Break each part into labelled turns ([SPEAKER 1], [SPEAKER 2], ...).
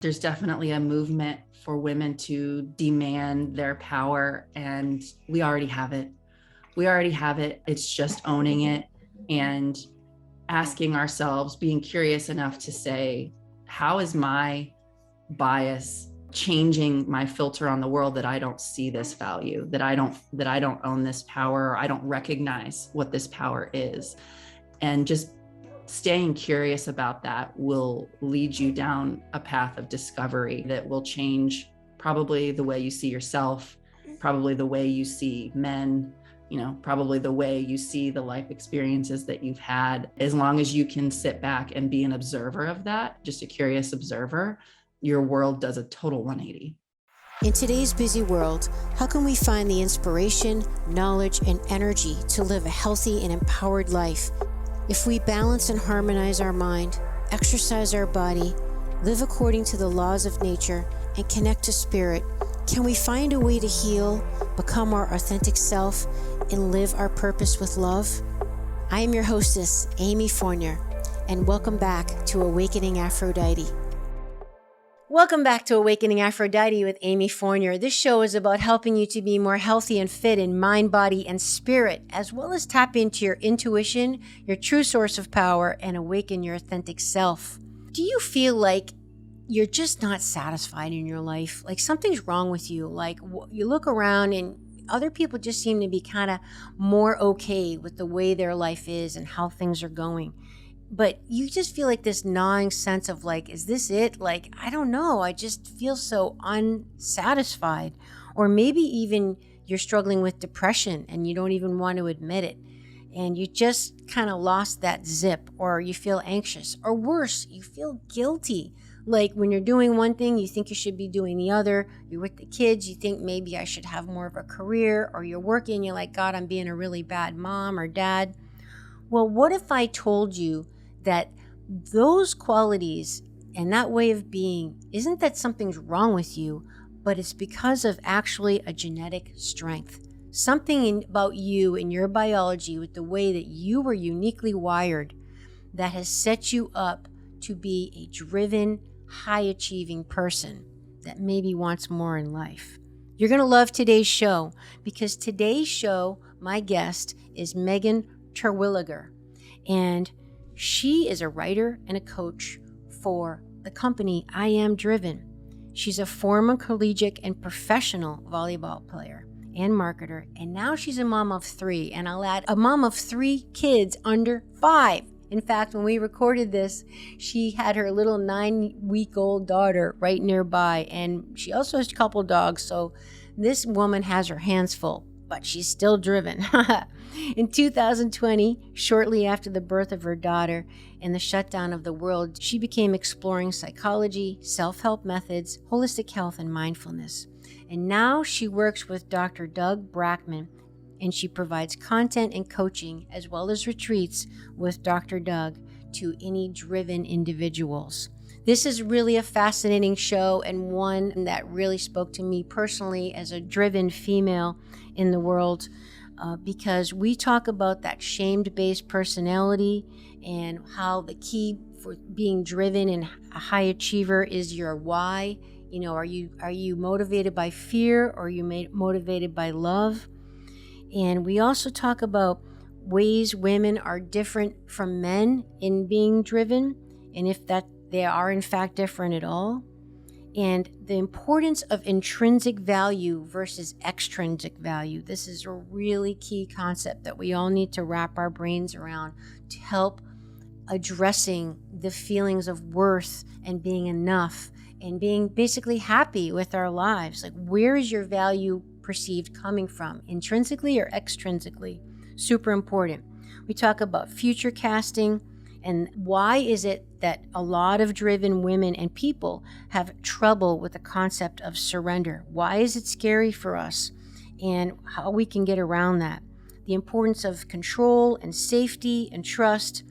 [SPEAKER 1] There's definitely a movement for women to demand their power, and we already have it. We already have it. It's just owning it and asking ourselves, being curious enough to say, how is my bias changing my filter on the world, that I don't see this value, that I don't own this power, or I don't recognize what this power is. And just staying curious about that will lead you down a path of discovery that will change probably the way you see yourself, probably the way you see men, probably the way you see the life experiences that you've had. As long as you can sit back and be an observer of that, just a curious observer, your world does a total 180.
[SPEAKER 2] In today's busy world, how can we find the inspiration, knowledge, and energy to live a healthy and empowered life? If we balance and harmonize our mind, exercise our body, live according to the laws of nature, and connect to spirit, can we find a way to heal, become our authentic self, and live our purpose with love? I am your hostess, Amy Fournier, and welcome back to Awakening Aphrodite. Welcome back to Awakening Aphrodite with Amy Fournier. This show is about helping you to be more healthy and fit in mind, body, and spirit, as well as tap into your intuition, your true source of power, and awaken your authentic self. Do you feel like you're just not satisfied in your life? Like something's wrong with you? Like you look around and other people just seem to be kind of more okay with the way their life is and how things are going. But you just feel like this gnawing sense of like, is this it? Like, I don't know. I just feel so unsatisfied. Or maybe even you're struggling with depression and you don't even want to admit it. And you just kind of lost that zip, or you feel anxious, or worse, you feel guilty. Like when you're doing one thing, you think you should be doing the other. You're with the kids, you think maybe I should have more of a career, or you're working, you're like, God, I'm being a really bad mom or dad. Well, what if I told you that those qualities and that way of being isn't that something's wrong with you, but it's because of actually a genetic strength. Something about you and your biology with the way that you were uniquely wired that has set you up to be a driven, high-achieving person that maybe wants more in life. You're going to love today's show because today's show, my guest is Meghan Terwilliger, and she is a writer and a coach for the company I Am Driven. She's a former collegiate and professional volleyball player and marketer, and now she's a mom of 3, and I'll add a mom of 3 kids under 5. In fact, when we recorded this, she had her little 9-week-old daughter right nearby, and she also has a couple dogs, so this woman has her hands full, but she's still driven. In 2020, shortly after the birth of her daughter and the shutdown of the world, she began exploring psychology, self-help methods, holistic health, and mindfulness. And now she works with Dr. Doug Brackmann, and she provides content and coaching as well as retreats with Dr. Doug to any driven individuals. This is really a fascinating show and one that really spoke to me personally as a driven female in the world. Because we talk about that shamed-based personality and how the key for being driven and a high achiever is your why. Are you motivated by fear, or are you motivated by love? And we also talk about ways women are different from men in being driven, and if that they are in fact different at all. And the importance of intrinsic value versus extrinsic value. This is a really key concept that we all need to wrap our brains around to help addressing the feelings of worth and being enough and being basically happy with our lives. Like, where is your value perceived coming from, intrinsically or extrinsically? Super important. We talk about future casting. And why is it that a lot of driven women and people have trouble with the concept of surrender? Why is it scary for us? And how we can get around that. The importance of control and safety and trust.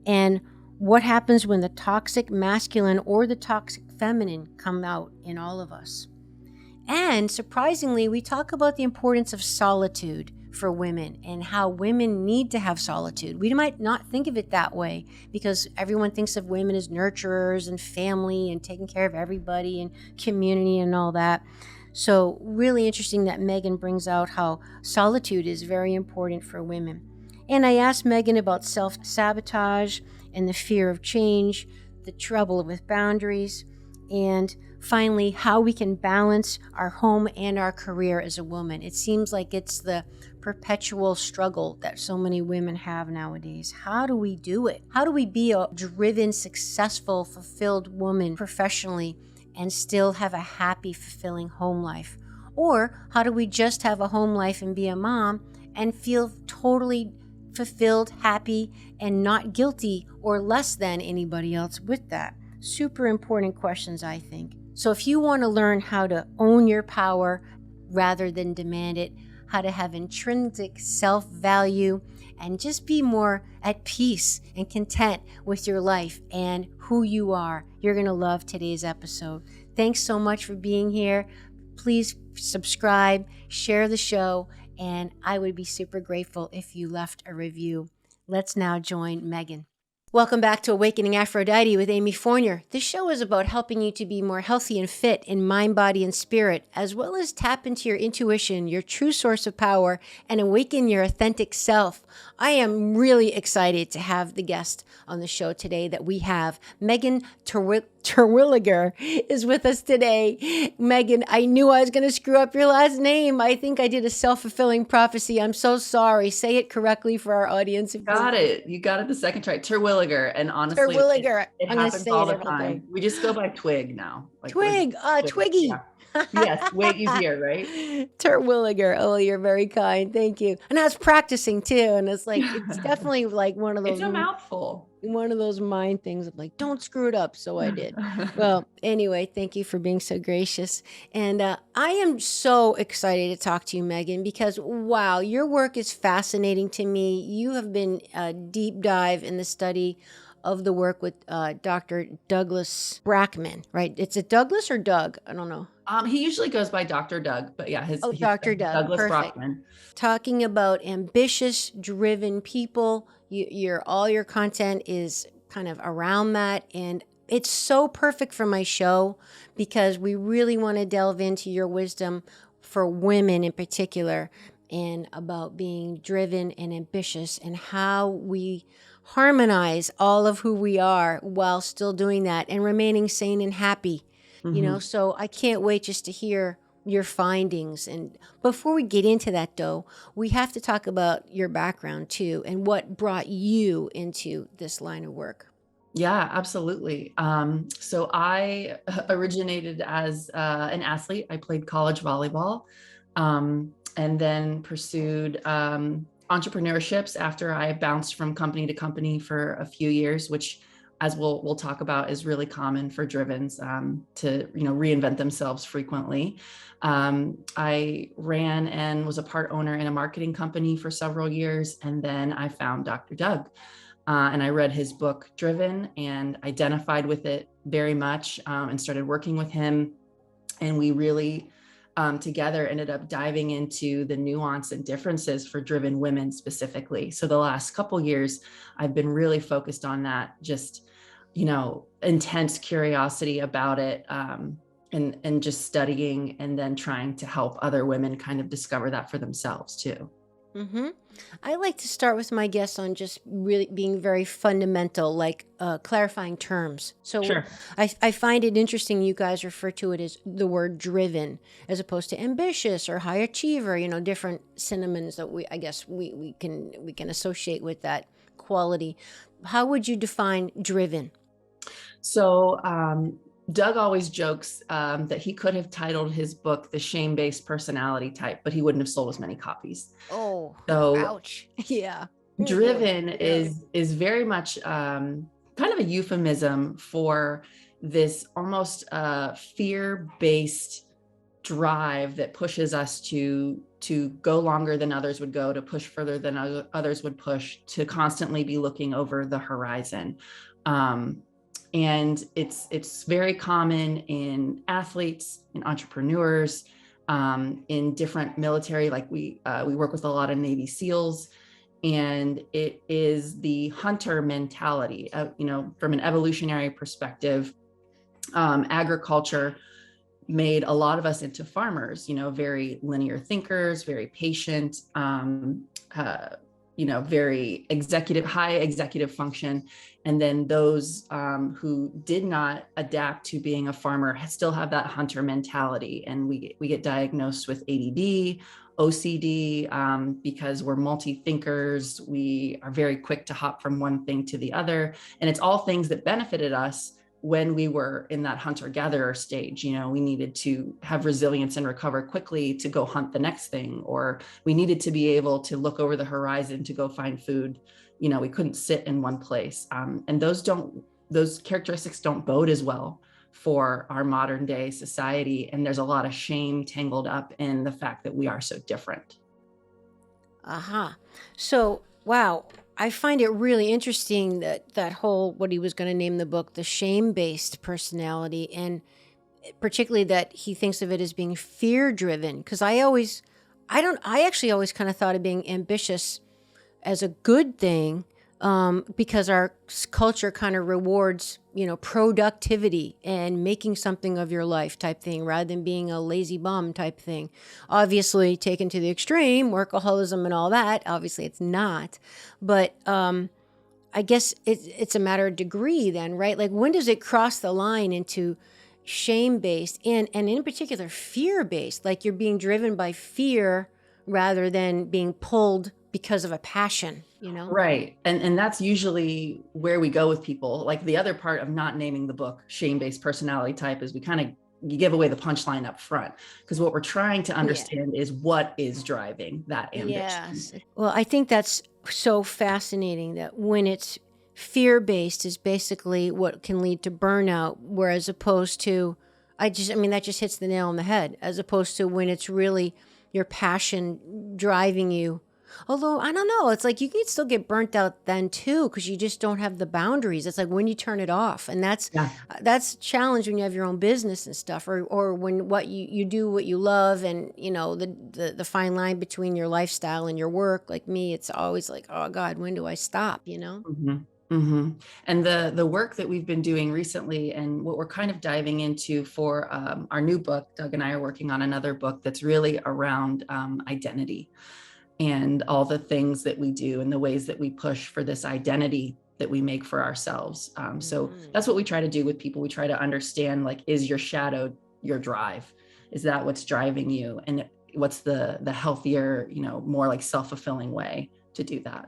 [SPEAKER 2] And what happens when the toxic masculine or the toxic feminine come out in all of us. And surprisingly, we talk about the importance of solitude for women and how women need to have solitude. We might not think of it that way because everyone thinks of women as nurturers and family and taking care of everybody and community and all that. So really interesting that Meghan brings out how solitude is very important for women. And I asked Meghan about self-sabotage and the fear of change, the trouble with boundaries, and finally, how we can balance our home and our career as a woman. It seems like it's the perpetual struggle that so many women have nowadays. How do we do it? How do we be a driven, successful, fulfilled woman professionally and still have a happy, fulfilling home life? Or how do we just have a home life and be a mom and feel totally fulfilled, happy, and not guilty or less than anybody else with that? Super important questions, I think. So if you want to learn how to own your power rather than demand it, how to have intrinsic self-value, and just be more at peace and content with your life and who you are, you're going to love today's episode. Thanks so much for being here. Please subscribe, share the show, and I would be super grateful if you left a review. Let's now join Meghan. Welcome back to Awakening Aphrodite with Amy Fournier. This show is about helping you to be more healthy and fit in mind, body, and spirit, as well as tap into your intuition, your true source of power, and awaken your authentic self. I am really excited to have the guest on the show today that we have. Meghan Terwilliger is with us today. Meghan, I knew I was going to screw up your last name. I think I did a self-fulfilling prophecy. I'm so sorry. Say it correctly for our audience.
[SPEAKER 1] You got it the second try. Terwilliger. And honestly,
[SPEAKER 2] Terwilliger.
[SPEAKER 1] it happens all the time. We just go by Twig now.
[SPEAKER 2] Like, Twig. Twiggy.
[SPEAKER 1] Yeah. Yes, way easier, right?
[SPEAKER 2] Terwilliger. Oh, you're very kind. Thank you. And I was practicing too. And it's like, it's definitely like one of those.
[SPEAKER 1] It's a mouthful.
[SPEAKER 2] One of those mind things of like, don't screw it up. So I did. Well, anyway, thank you for being so gracious. And I am so excited to talk to you, Meghan, because wow, your work is fascinating to me. You have been a deep dive in the study of the work with Dr. Douglas Brackmann, right? It's a Douglas or Doug? I don't know.
[SPEAKER 1] He usually goes by Dr. Doug, but yeah,
[SPEAKER 2] Dr. Doug.
[SPEAKER 1] Douglas
[SPEAKER 2] Perfect.
[SPEAKER 1] Brackmann.
[SPEAKER 2] Talking about ambitious, driven people. All your content is kind of around that, and it's so perfect for my show because we really want to delve into your wisdom for women in particular, and about being driven and ambitious and how we harmonize all of who we are while still doing that and remaining sane and happy. Mm-hmm. So I can't wait just to hear your findings. And before we get into that though, we have to talk about your background too and what brought you into this line of work.
[SPEAKER 1] Yeah, absolutely. So I originated as an athlete. I played college volleyball, and then pursued entrepreneurships after I bounced from company to company for a few years, which, as we'll talk about, is really common for drivens to reinvent themselves frequently. I ran and was a part owner in a marketing company for several years, and then I found Dr. Doug, and I read his book Driven and identified with it very much, and started working with him, and we really together ended up diving into the nuance and differences for driven women specifically. So the last couple years, I've been really focused on that, just, intense curiosity about it, and just studying and then trying to help other women kind of discover that for themselves too.
[SPEAKER 2] Mm-hmm. I like to start with my guests on just really being very fundamental, like clarifying terms. So sure. I find it interesting you guys refer to it as the word driven as opposed to ambitious or high achiever, different synonyms that we can associate with that quality. How would you define driven?
[SPEAKER 1] So Doug always jokes that he could have titled his book The Shame-Based Personality Type, but he wouldn't have sold as many copies.
[SPEAKER 2] Oh,
[SPEAKER 1] so
[SPEAKER 2] ouch. Yeah.
[SPEAKER 1] Driven is very much kind of a euphemism for this almost fear-based drive that pushes us to go longer than others would go, to push further than others would push, to constantly be looking over the horizon. And it's very common in athletes, in entrepreneurs, in different military, like we work with a lot of Navy SEALs, and it is the hunter mentality. From an evolutionary perspective, agriculture made a lot of us into farmers, very linear thinkers, very patient, very high executive function. And then those who did not adapt to being a farmer still have that hunter mentality. And we get diagnosed with ADD, OCD, because we're multi-thinkers. We are very quick to hop from one thing to the other. And it's all things that benefited us when we were in that hunter-gatherer stage. We needed to have resilience and recover quickly to go hunt the next thing, or we needed to be able to look over the horizon to go find food. We couldn't sit in one place. And those characteristics don't bode as well for our modern day society. And there's a lot of shame tangled up in the fact that we are so different.
[SPEAKER 2] So, wow. I find it really interesting that whole, what he was going to name the book, the shame-based personality, and particularly that he thinks of it as being fear-driven. Because I actually always kind of thought of being ambitious as a good thing, because our culture kind of rewards, productivity and making something of your life type thing, rather than being a lazy bum type thing. Obviously, taken to the extreme, workaholism and all that, obviously it's not. But I guess it's a matter of degree then, right? Like, when does it cross the line into shame-based and in particular fear-based? Like, you're being driven by fear rather than being pulled because of a passion,
[SPEAKER 1] Right. And that's usually where we go with people. Like, the other part of not naming the book shame-based personality type is you give away the punchline up front, because what we're trying to understand is what is driving that ambition.
[SPEAKER 2] Yes. Well, I think that's so fascinating that when it's fear-based is basically what can lead to burnout, whereas opposed to, that just hits the nail on the head, as opposed to when it's really your passion driving you. Although, I don't know, it's like you can still get burnt out then too, because you just don't have the boundaries. It's like when you turn it off, and that's a challenge when you have your own business and stuff, or when what you do what you love, and the fine line between your lifestyle and your work. Like me, it's always like, oh God, when do I stop?
[SPEAKER 1] Mm-hmm. Mm-hmm. And the work that we've been doing recently, and what we're kind of diving into for our new book, Doug and I are working on another book that's really around identity, and all the things that we do and the ways that we push for this identity that we make for ourselves. So that's what we try to do with people. We try to understand, like, is your shadow your drive? Is that what's driving you? And what's the healthier, more like self-fulfilling way to do that?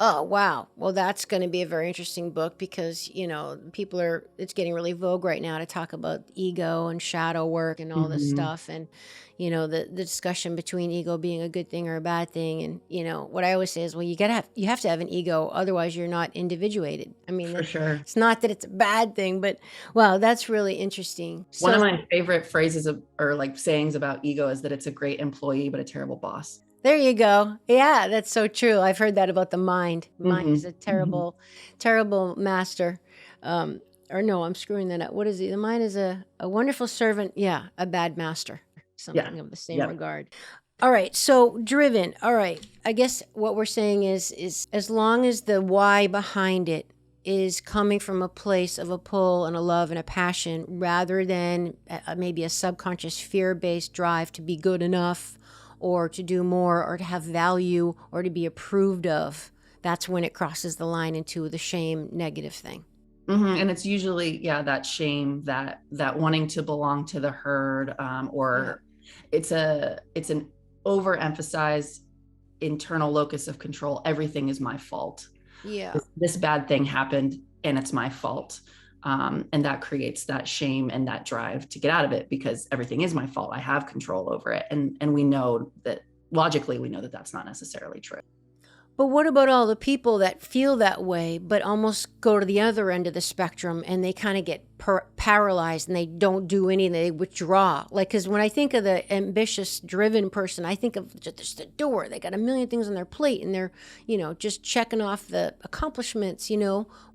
[SPEAKER 2] Oh, wow. Well, that's going to be a very interesting book because, it's getting really vogue right now to talk about ego and shadow work and all this stuff. And, the discussion between ego being a good thing or a bad thing. And, what I always say is, well, you have to have an ego. Otherwise you're not individuated.
[SPEAKER 1] For sure.
[SPEAKER 2] It's not that it's a bad thing, but wow, that's really interesting.
[SPEAKER 1] One of my favorite phrases or like sayings about ego is that it's a great employee, but a terrible boss.
[SPEAKER 2] There you go. Yeah, that's so true. I've heard that about the mind. Mind is a terrible, terrible master. Or no, I'm screwing that up. What is it? The mind is a wonderful servant. Yeah, a bad master. Something of the same regard. All right. So driven. All right. I guess what we're saying is as long as the why behind it is coming from a place of a pull and a love and a passion, rather than maybe a subconscious fear-based drive to be good enough, or to do more, or to have value, or to be approved of, that's when it crosses the line into the shame negative thing.
[SPEAKER 1] And it's usually, that shame, that wanting to belong to the herd, or it's an overemphasized internal locus of control. Everything is my fault.
[SPEAKER 2] Yeah.
[SPEAKER 1] This bad thing happened and it's my fault. And that creates that shame and that drive to get out of it, because everything is my fault. I have control over it. And we know that logically, we know that that's not necessarily true.
[SPEAKER 2] But what about all the people that feel that way, but almost go to the other end of the spectrum and they kind of get paralyzed and they don't do anything, they withdraw? Like, because when I think of the ambitious, driven person, I think of just the door. They got a million things on their plate and they're, just checking off the accomplishments,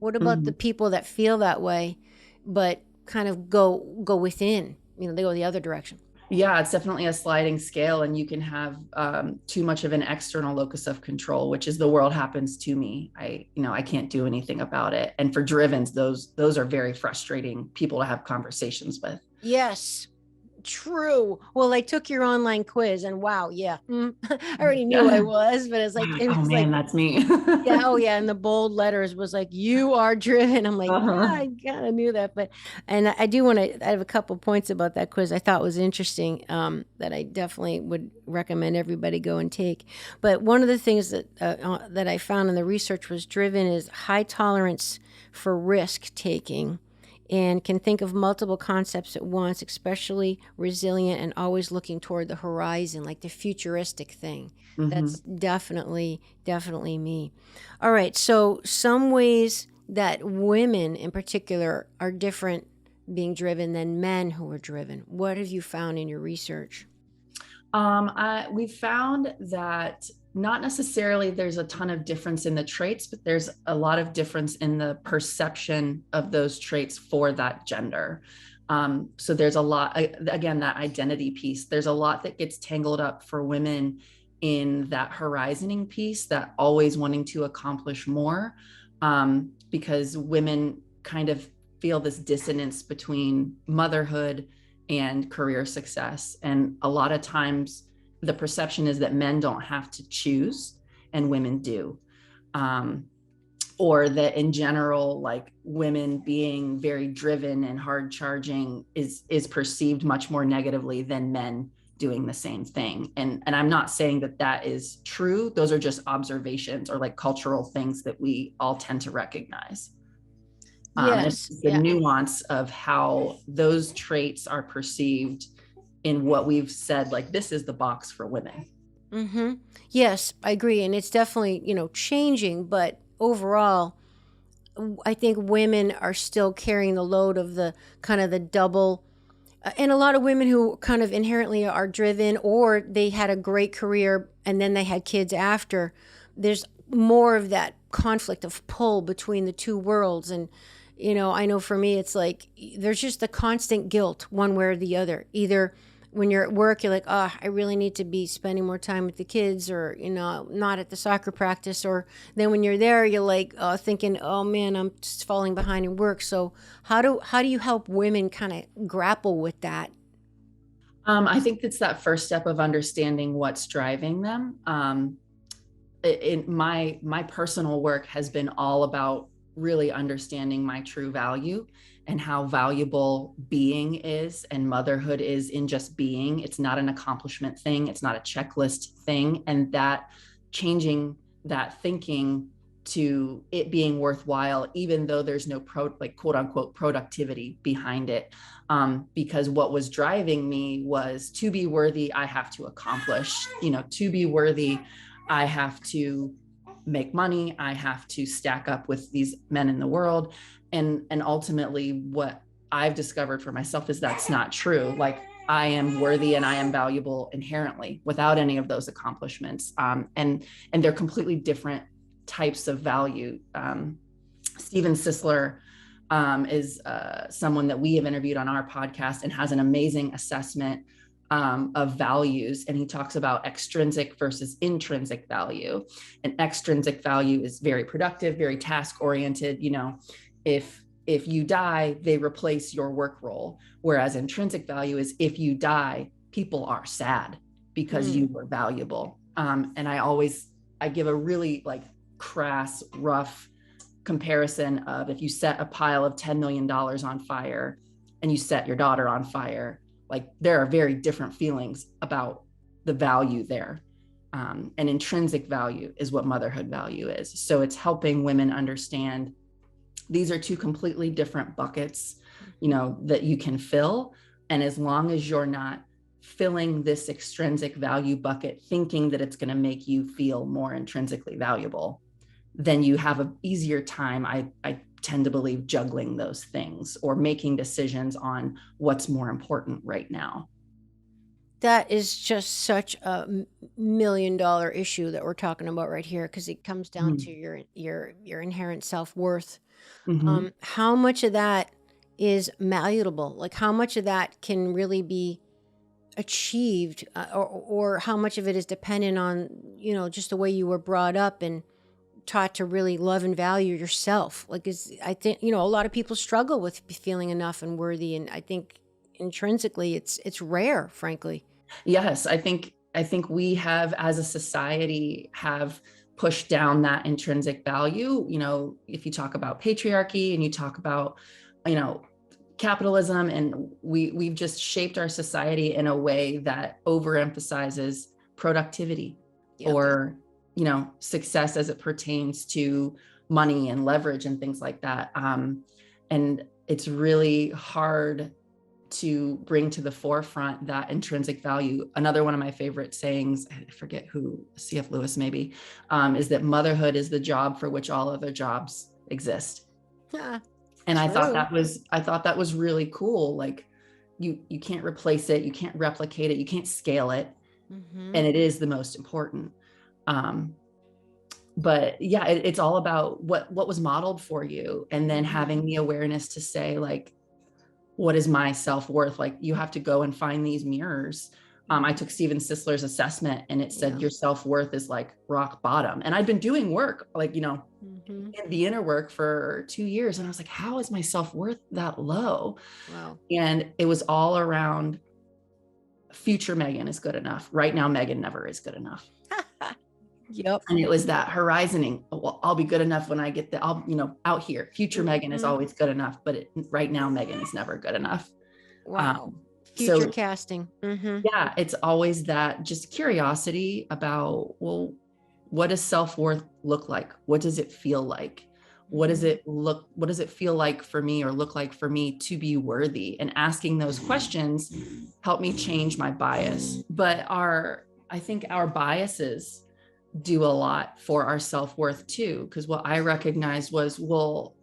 [SPEAKER 2] What about the people that feel that way, but kind of go within, they go the other direction?
[SPEAKER 1] Yeah, it's definitely a sliding scale, and you can have too much of an external locus of control, which is the world happens to me. I can't do anything about it. And for drivens, those are very frustrating people to have conversations with.
[SPEAKER 2] Yes. True. Well, I took your online quiz and wow, yeah. I already knew I
[SPEAKER 1] Yeah.
[SPEAKER 2] was, but it
[SPEAKER 1] Oh
[SPEAKER 2] was
[SPEAKER 1] man,
[SPEAKER 2] like,
[SPEAKER 1] that's me.
[SPEAKER 2] yeah, oh yeah. And the bold letters was like, you are driven. I'm like, yeah,
[SPEAKER 1] Uh-huh.
[SPEAKER 2] I kind of knew that. But, and I do want to, I have a couple points about that quiz I thought was interesting, that I definitely would recommend everybody go and take. But one of the things that I found in the research was driven is high tolerance for risk taking and can think of multiple concepts at once, especially resilient and always looking toward the horizon, like the futuristic thing.
[SPEAKER 1] Hmm.
[SPEAKER 2] That's definitely me. All right, so some ways that women in particular are different being driven than men who are driven. What have you found in your research?
[SPEAKER 1] We found that not necessarily there's a ton of difference in the traits, but there's a lot of difference in the perception of those traits for that gender. So there's a lot, again, that identity piece. There's a lot that gets tangled up for women in that horizoning piece, that always wanting to accomplish more, because women kind of feel this dissonance between motherhood and career success. And a lot of times the perception is that men don't have to choose and women do. Um, or that in general, like women being very driven and hard charging is perceived much more negatively than men doing the same thing. And I'm not saying that that is true. Those are just observations or like cultural things that we all tend to recognize. And
[SPEAKER 2] Yes,
[SPEAKER 1] it's the
[SPEAKER 2] yeah.
[SPEAKER 1] nuance of how those traits are perceived in what we've said, like this is the box for women.
[SPEAKER 2] Mm-hmm. Yes, I agree. And it's definitely, changing, but overall, I think women are still carrying the load of the kind of the double. And a lot of women who kind of inherently are driven, or they had a great career and then they had kids after, there's more of that conflict of pull between the two worlds. And, I know for me, it's like there's just the constant guilt one way or the other. Either when you're at work, you're like, oh, I really need to be spending more time with the kids, or, not at the soccer practice. Or then when you're there, you're like thinking, oh man, I'm just falling behind in work. So how do you help women kind of grapple with that?
[SPEAKER 1] I think it's that first step of understanding what's driving them. In my personal work has been all about really understanding my true value and how valuable being is and motherhood is in just being. It's not an accomplishment thing, it's not a checklist thing. And that changing that thinking to it being worthwhile, even though there's no like quote unquote productivity behind it. Because what was driving me was to be worthy, I have to accomplish, to be worthy, I have to make money, I have to stack up with these men in the world. And ultimately what I've discovered for myself is that's not true. Like I am worthy and I am valuable inherently without any of those accomplishments. And they're completely different types of value. Steven Sisler is someone that we have interviewed on our podcast and has an amazing assessment of values. And he talks about extrinsic versus intrinsic value. And extrinsic value is very productive, very task oriented. If you die, they replace your work role. Whereas intrinsic value is if you die, people are sad because you were valuable. And I give a really like crass, rough comparison of if you set a pile of $10 million on fire and you set your daughter on fire, like there are very different feelings about the value there. And intrinsic value is what motherhood value is. So it's helping women understand these are two completely different buckets, that you can fill. And as long as you're not filling this extrinsic value bucket thinking that it's going to make you feel more intrinsically valuable, then you have an easier time, I tend to believe, juggling those things or making decisions on what's more important right now.
[SPEAKER 2] That is just such a $1 million issue that we're talking about right here, because it comes down to your inherent self-worth.
[SPEAKER 1] Mm-hmm.
[SPEAKER 2] How much of that is malleable? Like how much of that can really be achieved, or how much of it is dependent on, just the way you were brought up and taught to really love and value yourself. Like, I think, a lot of people struggle with feeling enough and worthy. And I think intrinsically it's rare, frankly.
[SPEAKER 1] Yes, I think we have, as a society, have pushed down that intrinsic value. If you talk about patriarchy and you talk about, capitalism, and we've just shaped our society in a way that overemphasizes productivity. Yep. Or, success as it pertains to money and leverage and things like that. And it's really hard to bring to the forefront that intrinsic value. Another one of my favorite sayings, I forget who, C.F. Lewis maybe, is that motherhood is the job for which all other jobs exist.
[SPEAKER 2] Yeah,
[SPEAKER 1] and I thought that was really cool. Like, you can't replace it, you can't replicate it, you can't scale it. Mm-hmm. And it is the most important. But yeah, it's all about what was modeled for you, and then having the awareness to say, like, what is my self-worth? Like, you have to go and find these mirrors. I took Steven Sisler's assessment, and it said your self-worth is like rock bottom. And I'd been doing work, like, in the inner work for 2 years. And I was like, how is my self-worth that low?
[SPEAKER 2] Wow.
[SPEAKER 1] And it was all around future Meghan is good enough. Right now, Meghan never is good enough.
[SPEAKER 2] Yep.
[SPEAKER 1] And it was that horizoning. Well, I'll be good enough when I get out here. Future Meghan is always good enough, but right now Meghan is never good enough.
[SPEAKER 2] Wow. Future casting. Mm-hmm.
[SPEAKER 1] Yeah, it's always that just curiosity about, well, what does self-worth look like? What does it feel like? What does it feel like for me, or look like for me to be worthy? And asking those questions helped me change my bias. But I think our biases do a lot for our self-worth too. Because what I recognized was, well,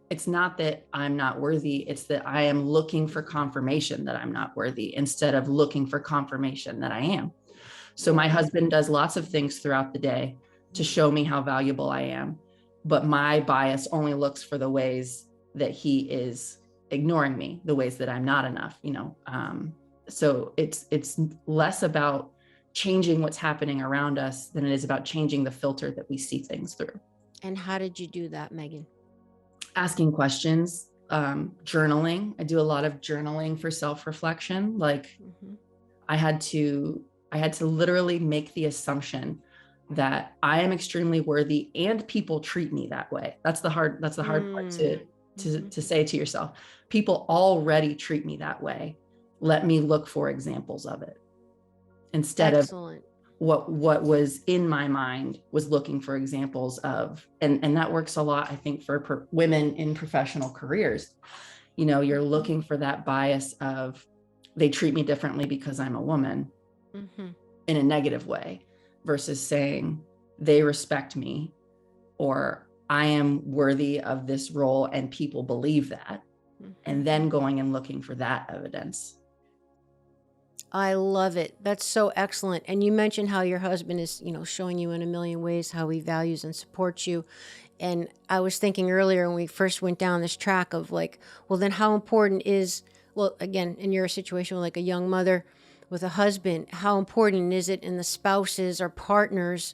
[SPEAKER 1] it's not that I'm not worthy, it's that I am looking for confirmation that I'm not worthy instead of looking for confirmation that I am. So my husband does lots of things throughout the day to show me how valuable I am, but my bias only looks for the ways that he is ignoring me, the ways that I'm not enough, so it's less about changing what's happening around us than it is about changing the filter that we see things through.
[SPEAKER 2] And how did you do that, Meghan?
[SPEAKER 1] Asking questions, journaling. I do a lot of journaling for self-reflection. Like, I had to literally make the assumption that I am extremely worthy and people treat me that way. That's the hard part to say to yourself. People already treat me that way. Let me look for examples of it. Instead
[SPEAKER 2] Excellent.
[SPEAKER 1] Of what was in my mind was looking for examples of, and that works a lot, I think, for women in professional careers. You're looking for that bias of, they treat me differently because I'm a woman, in a negative way, versus saying they respect me, or I am worthy of this role and people believe that, and then going and looking for that evidence.
[SPEAKER 2] I love it. That's so excellent. And you mentioned how your husband is, showing you in a million ways how he values and supports you. And I was thinking earlier when we first went down this track of, like, well, then how important is, well, again, in your situation with like a young mother with a husband, how important is it in the spouse's or partner's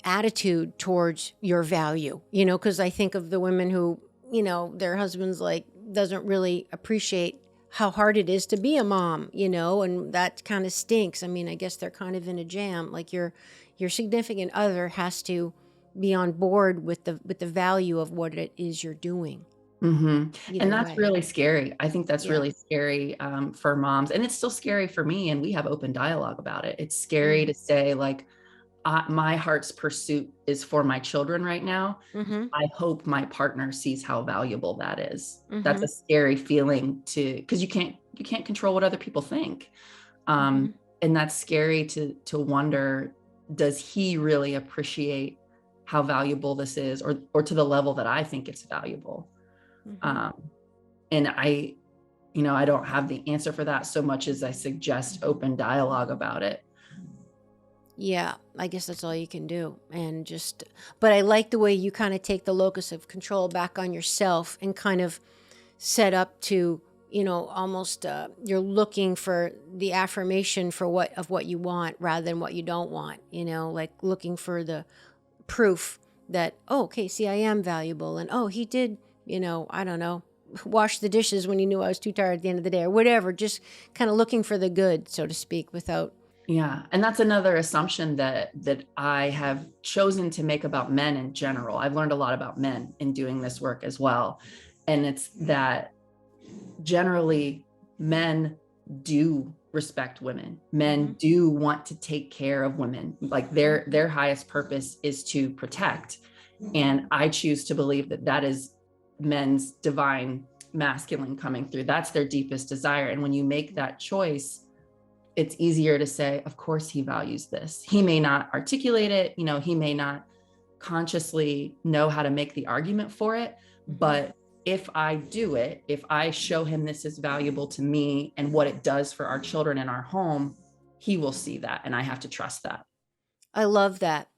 [SPEAKER 2] attitude towards your value? Because I think of the women who, their husband's like, doesn't really appreciate how hard it is to be a mom, and that kind of stinks. I mean, I guess they're kind of in a jam. Like, your significant other has to be on board with the value of what it is you're doing.
[SPEAKER 1] And that's really scary. I think that's really scary for moms, and it's still scary for me. And we have open dialogue about it. It's scary to say, like, my heart's pursuit is for my children right now. I hope my partner sees how valuable that is. That's a scary feeling because you can't control what other people think. And that's scary to wonder, does he really appreciate how valuable this is, or to the level that I think it's valuable? And I don't have the answer for that so much as I suggest open dialogue about it.
[SPEAKER 2] Yeah, I guess that's all you can do. But I like the way you kind of take the locus of control back on yourself and kind of set up to, almost you're looking for the affirmation for what you want rather than what you don't want, like looking for the proof that, oh, okay, see, I am valuable. And, oh, he did, I don't know, wash the dishes when he knew I was too tired at the end of the day or whatever, just kind of looking for the good, so to speak, without.
[SPEAKER 1] Yeah. And that's another assumption that I have chosen to make about men in general. I've learned a lot about men in doing this work as well. And it's that generally men do respect women. Men do want to take care of women. Like their highest purpose is to protect. And I choose to believe that is men's divine masculine coming through. That's their deepest desire. And when you make that choice, it's easier to say, of course he values this. He may not articulate it, he may not consciously know how to make the argument for it, but if I do it, if I show him this is valuable to me and what it does for our children in our home, he will see that. And I have to trust that.
[SPEAKER 2] I love that.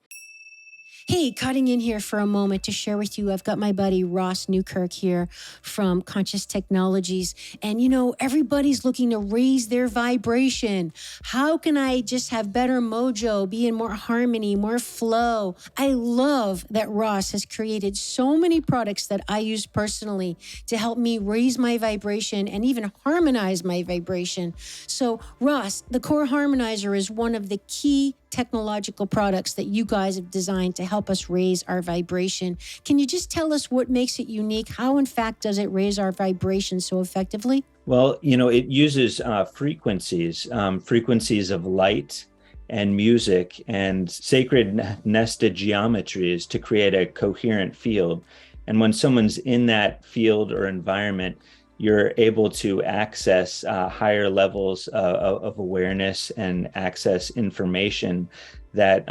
[SPEAKER 2] Hey, cutting in here for a moment to share with you, I've got my buddy Ross Newkirk here from Conscious Technologies. And everybody's looking to raise their vibration. How can I just have better mojo, be in more harmony, more flow? I love that Ross has created so many products that I use personally to help me raise my vibration and even harmonize my vibration. So Ross, the Core Harmonizer is one of the key technological products that you guys have designed to help us raise our vibration. Can you just tell us what makes it unique? How, in fact, does it raise our vibration so effectively?
[SPEAKER 3] Well, it uses frequencies of light and music and sacred nested geometries to create a coherent field. And when someone's in that field or environment, you're able to access higher levels of awareness and access information that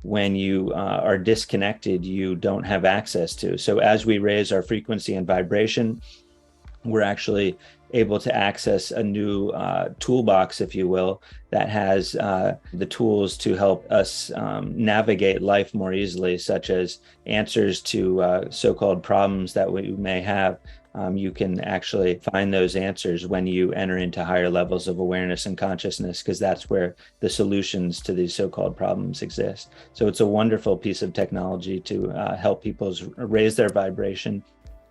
[SPEAKER 3] when you are disconnected, you don't have access to. So as we raise our frequency and vibration, we're actually able to access a new toolbox, if you will, that has the tools to help us navigate life more easily, such as answers to so-called problems that we may have. You can actually find those answers when you enter into higher levels of awareness and consciousness, because that's where the solutions to these so-called problems exist. So it's a wonderful piece of technology to help people raise their vibration.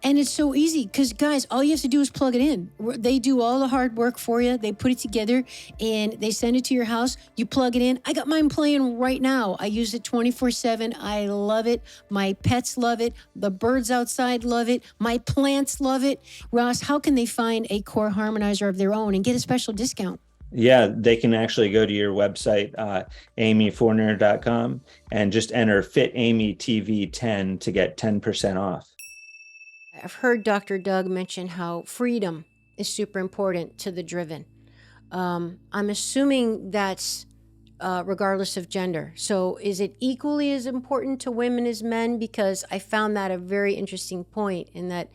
[SPEAKER 2] And it's so easy because, guys, all you have to do is plug it in. They do all the hard work for you. They put it together and they send it to your house. You plug it in. I got mine playing right now. I use it 24/7. I love it. My pets love it. The birds outside love it. My plants love it. Ross, how can they find a Core Harmonizer of their own and get a special discount?
[SPEAKER 3] Yeah, they can actually go to your website, amyforner.com, and just enter FitAmyTV10 to get 10% off.
[SPEAKER 2] I've heard Dr. Doug mention how freedom is super important to the driven. I'm assuming that's regardless of gender. So is it equally as important to women as men? Because I found that a very interesting point in that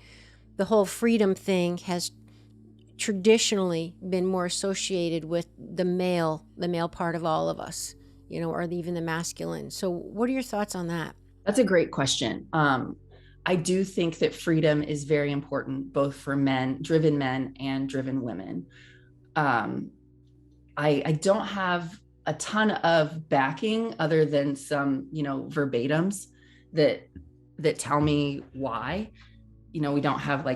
[SPEAKER 2] the whole freedom thing has traditionally been more associated with the male part of all of us, or even the masculine. So what are your thoughts on that?
[SPEAKER 1] That's a great question. I do think that freedom is very important, both for driven men and driven women. I don't have a ton of backing other than some, verbatims that tell me why. We don't have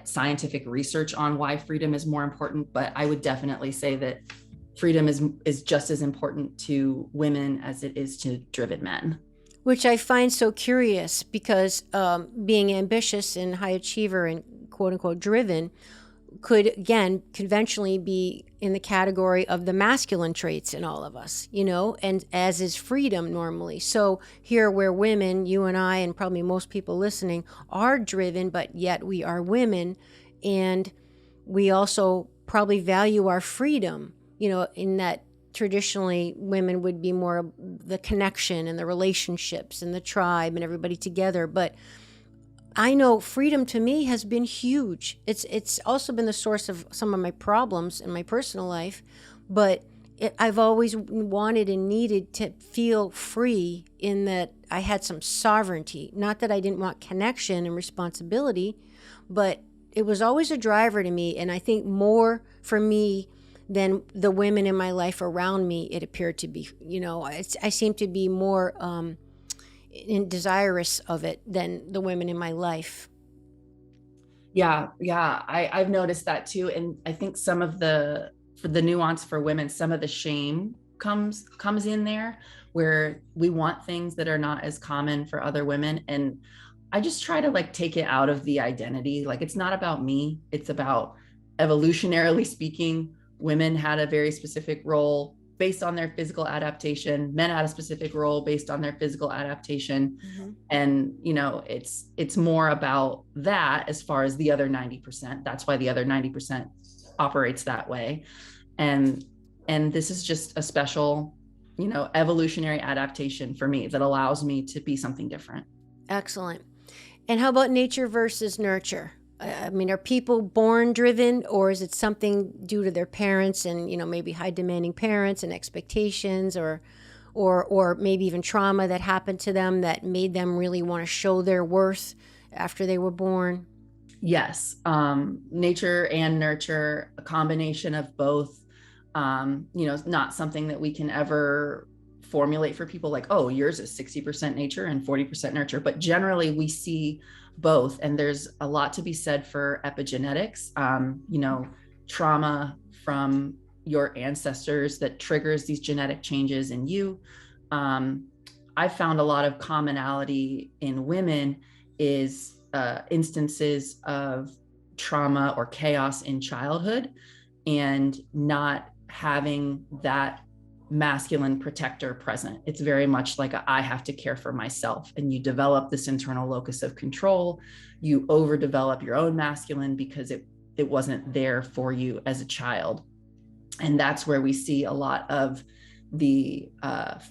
[SPEAKER 1] scientific research on why freedom is more important, but I would definitely say that freedom is just as important to women as it is to driven men.
[SPEAKER 2] Which I find so curious because being ambitious and high achiever and quote unquote driven could, again, conventionally be in the category of the masculine traits in all of us, and as is freedom normally. So here where women, you and I, and probably most people listening are driven, but yet we are women, and we also probably value our freedom, in that traditionally women would be more the connection and the relationships and the tribe and everybody together. But I know freedom to me has been huge. It's also been the source of some of my problems in my personal life, but I've always wanted and needed to feel free in that I had some sovereignty. Not that I didn't want connection and responsibility, but it was always a driver to me. And I think more for me than the women in my life around me, it appeared to be, I seem to be more desirous of it than the women in my life.
[SPEAKER 1] Yeah. I've noticed that too. And I think some of for the nuance for women, some of the shame comes in there, where we want things that are not as common for other women. And I just try to like take it out of the identity. Like, it's not about me. It's about, evolutionarily speaking, women had a very specific role based on their physical adaptation. Men had a specific role based on their physical adaptation. Mm-hmm. And, it's more about that as far as the other 90%. That's why the other 90% operates that way. And this is just a special, evolutionary adaptation for me that allows me to be something different.
[SPEAKER 2] Excellent. And how about nature versus nurture? I mean, are people born driven, or is it something due to their parents and, maybe high demanding parents and expectations, or maybe even trauma that happened to them that made them really want to show their worth after they were born?
[SPEAKER 1] Yes. Nature and nurture, a combination of both, not something that we can ever formulate for people like, oh, yours is 60% nature and 40% nurture. But generally we see both. And there's a lot to be said for epigenetics, trauma from your ancestors that triggers these genetic changes in you. I found a lot of commonality in women is instances of trauma or chaos in childhood and not having that masculine protector present. It's very much like I have to care for myself, and you develop this internal locus of control. You overdevelop your own masculine because it wasn't there for you as a child. And that's where we see a lot of the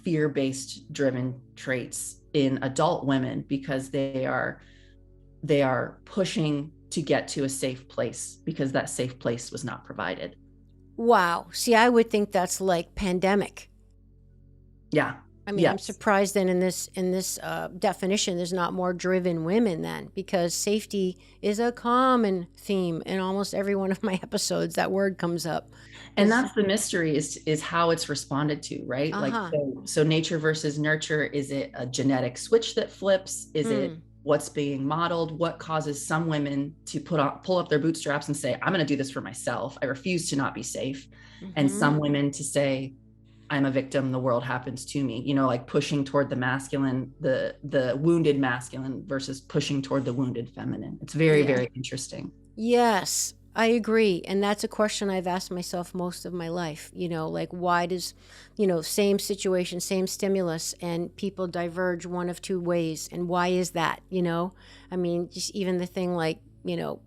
[SPEAKER 1] fear-based driven traits in adult women, because they are pushing to get to a safe place because that safe place was not provided.
[SPEAKER 2] Wow. See, I would think that's like pandemic.
[SPEAKER 1] Yeah.
[SPEAKER 2] I mean, yes. I'm surprised then in this definition, there's not more driven women then, because safety is a common theme in almost every one of my episodes. That word comes up.
[SPEAKER 1] And that's the mystery is how it's responded to, right?
[SPEAKER 2] Uh-huh.
[SPEAKER 1] Like, so nature versus nurture, is it a genetic switch that flips? Is it what's being modeled? What causes some women to pull up their bootstraps and say, I'm going to do this for myself. I refuse to not be safe. Mm-hmm. And some women to say, I'm a victim. The world happens to me, like pushing toward the masculine, the wounded masculine versus pushing toward the wounded feminine. It's very, very interesting.
[SPEAKER 2] Yes, I agree. And that's a question I've asked myself most of my life, like why does, same situation, same stimulus, and people diverge one of two ways. And why is that? I mean, just even the thing like,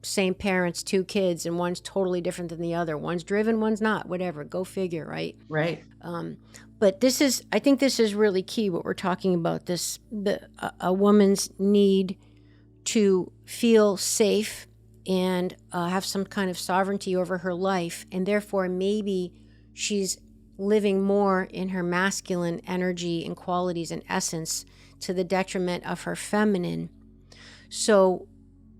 [SPEAKER 2] same parents, two kids, and one's totally different than the other. One's driven, one's not, whatever, go figure, right?
[SPEAKER 1] Right.
[SPEAKER 2] But I think this is really key, what we're talking about, a woman's need to feel safe and have some kind of sovereignty over her life. And therefore, maybe she's living more in her masculine energy and qualities and essence to the detriment of her feminine. So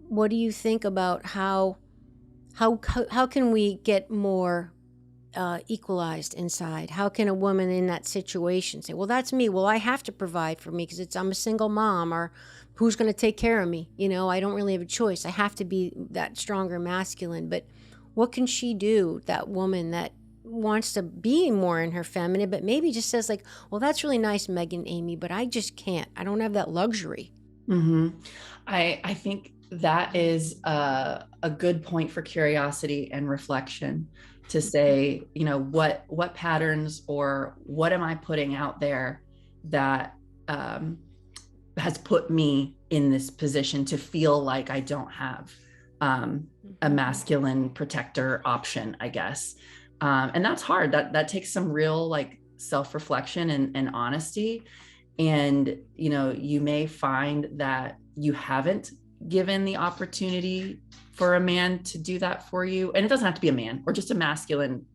[SPEAKER 2] what do you think about how can we get more equalized inside? How can a woman in that situation say, well, that's me. Well, I have to provide for me because I'm a single mom, or who's going to take care of me? I don't really have a choice. I have to be that stronger masculine. But what can she do, that woman that wants to be more in her feminine, but maybe just says like, well, that's really nice, Meghan, Amy, but I just can't. I don't have that luxury.
[SPEAKER 1] Mm-hmm. I think that is a good point for curiosity and reflection, to say, what patterns or what am I putting out there that has put me in this position to feel like I don't have a masculine protector option, I guess. And that's hard. That takes some real like self-reflection and honesty. And, you may find that you haven't given the opportunity for a man to do that for you. And it doesn't have to be a man, or just a masculine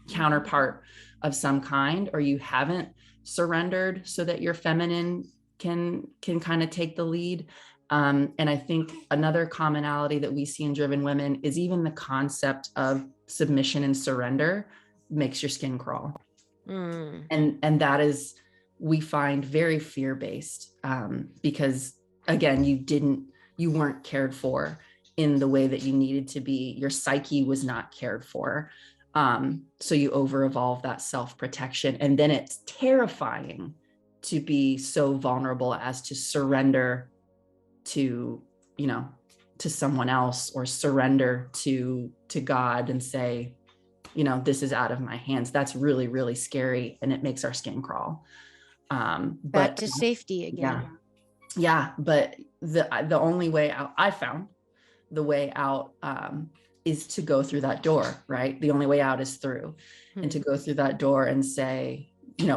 [SPEAKER 1] counterpart of some kind, or you haven't surrendered so that your feminine can kind of take the lead. And I think another commonality that we see in driven women is even the concept of submission and surrender makes your skin crawl. And that is, we find, very fear-based, because again, you weren't cared for in the way that you needed to be. Your psyche was not cared for. So you over-evolve that self-protection. And then it's terrifying to be so vulnerable as to surrender to, to someone else, or surrender to God and say, this is out of my hands. That's really, really scary. And it makes our skin crawl.
[SPEAKER 2] Back to safety again.
[SPEAKER 1] Yeah. But the only way out, I found the way out, is to go through that door, right? The only way out is through, and to go through that door and say,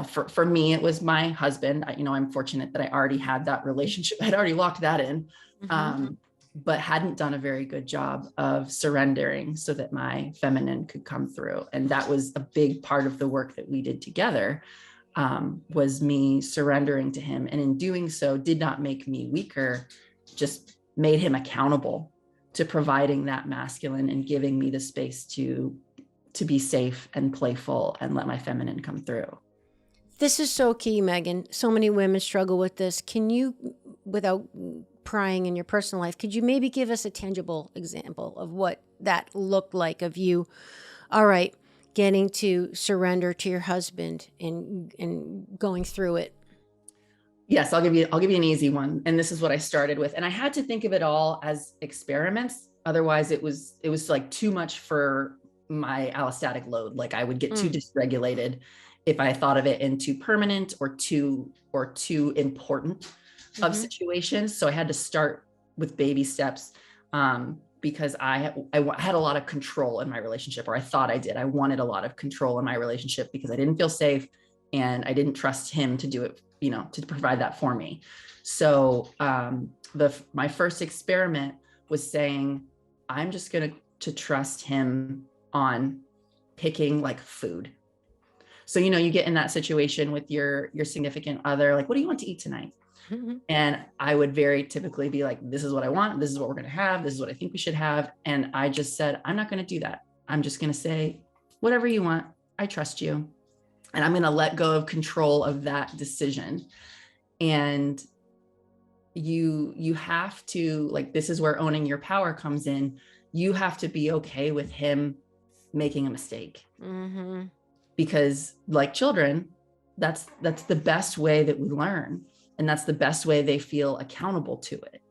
[SPEAKER 1] for me, it was my husband. I'm fortunate that I already had that relationship. I'd already locked that in, but hadn't done a very good job of surrendering so that my feminine could come through. And that was a big part of the work that we did together, was me surrendering to him. And in doing so, did not make me weaker, just made him accountable to providing that masculine and giving me the space to be safe and playful and let my feminine come through.
[SPEAKER 2] This is so key, Meghan. So many women struggle with this. Can you, without prying in your personal life, could you maybe give us a tangible example of what that looked like, of you, all right, getting to surrender to your husband and going through it?
[SPEAKER 1] Yes, I'll give you an easy one. And this is what I started with. And I had to think of it all as experiments. Otherwise it was like too much for my allostatic load. Like I would get too dysregulated if I thought of it in too permanent or too important of situations. So I had to start with baby steps, because I had a lot of control in my relationship, or I thought I did. I wanted a lot of control in my relationship because I didn't feel safe and I didn't trust him to do it, to provide that for me. So my first experiment was saying, I'm just going to trust him on picking like food. So, you get in that situation with your significant other, like, what do you want to eat tonight? And I would very typically be like, this is what I want. This is what we're going to have. This is what I think we should have. And I just said, I'm not going to do that. I'm just going to say, whatever you want. I trust you. And I'm going to let go of control of that decision. And you have to, like, this is where owning your power comes in. You have to be okay with him making a mistake. Because like children, that's the best way that we learn. And that's the best way they feel accountable to it.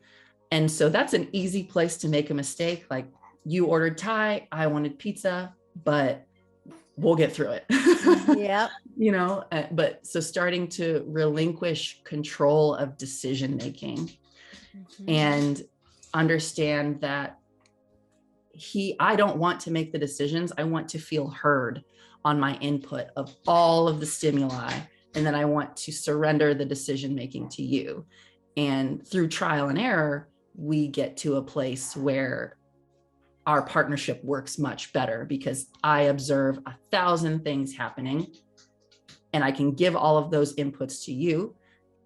[SPEAKER 1] And so that's an easy place to make a mistake. Like, you ordered Thai, I wanted pizza, but we'll get through it.
[SPEAKER 2] Yeah.
[SPEAKER 1] But so starting to relinquish control of decision-making and understand that I don't want to make the decisions. I want to feel heard on my input of all of the stimuli. And then I want to surrender the decision-making to you. And through trial and error, we get to a place where our partnership works much better, because I observe 1,000 things happening and I can give all of those inputs to you,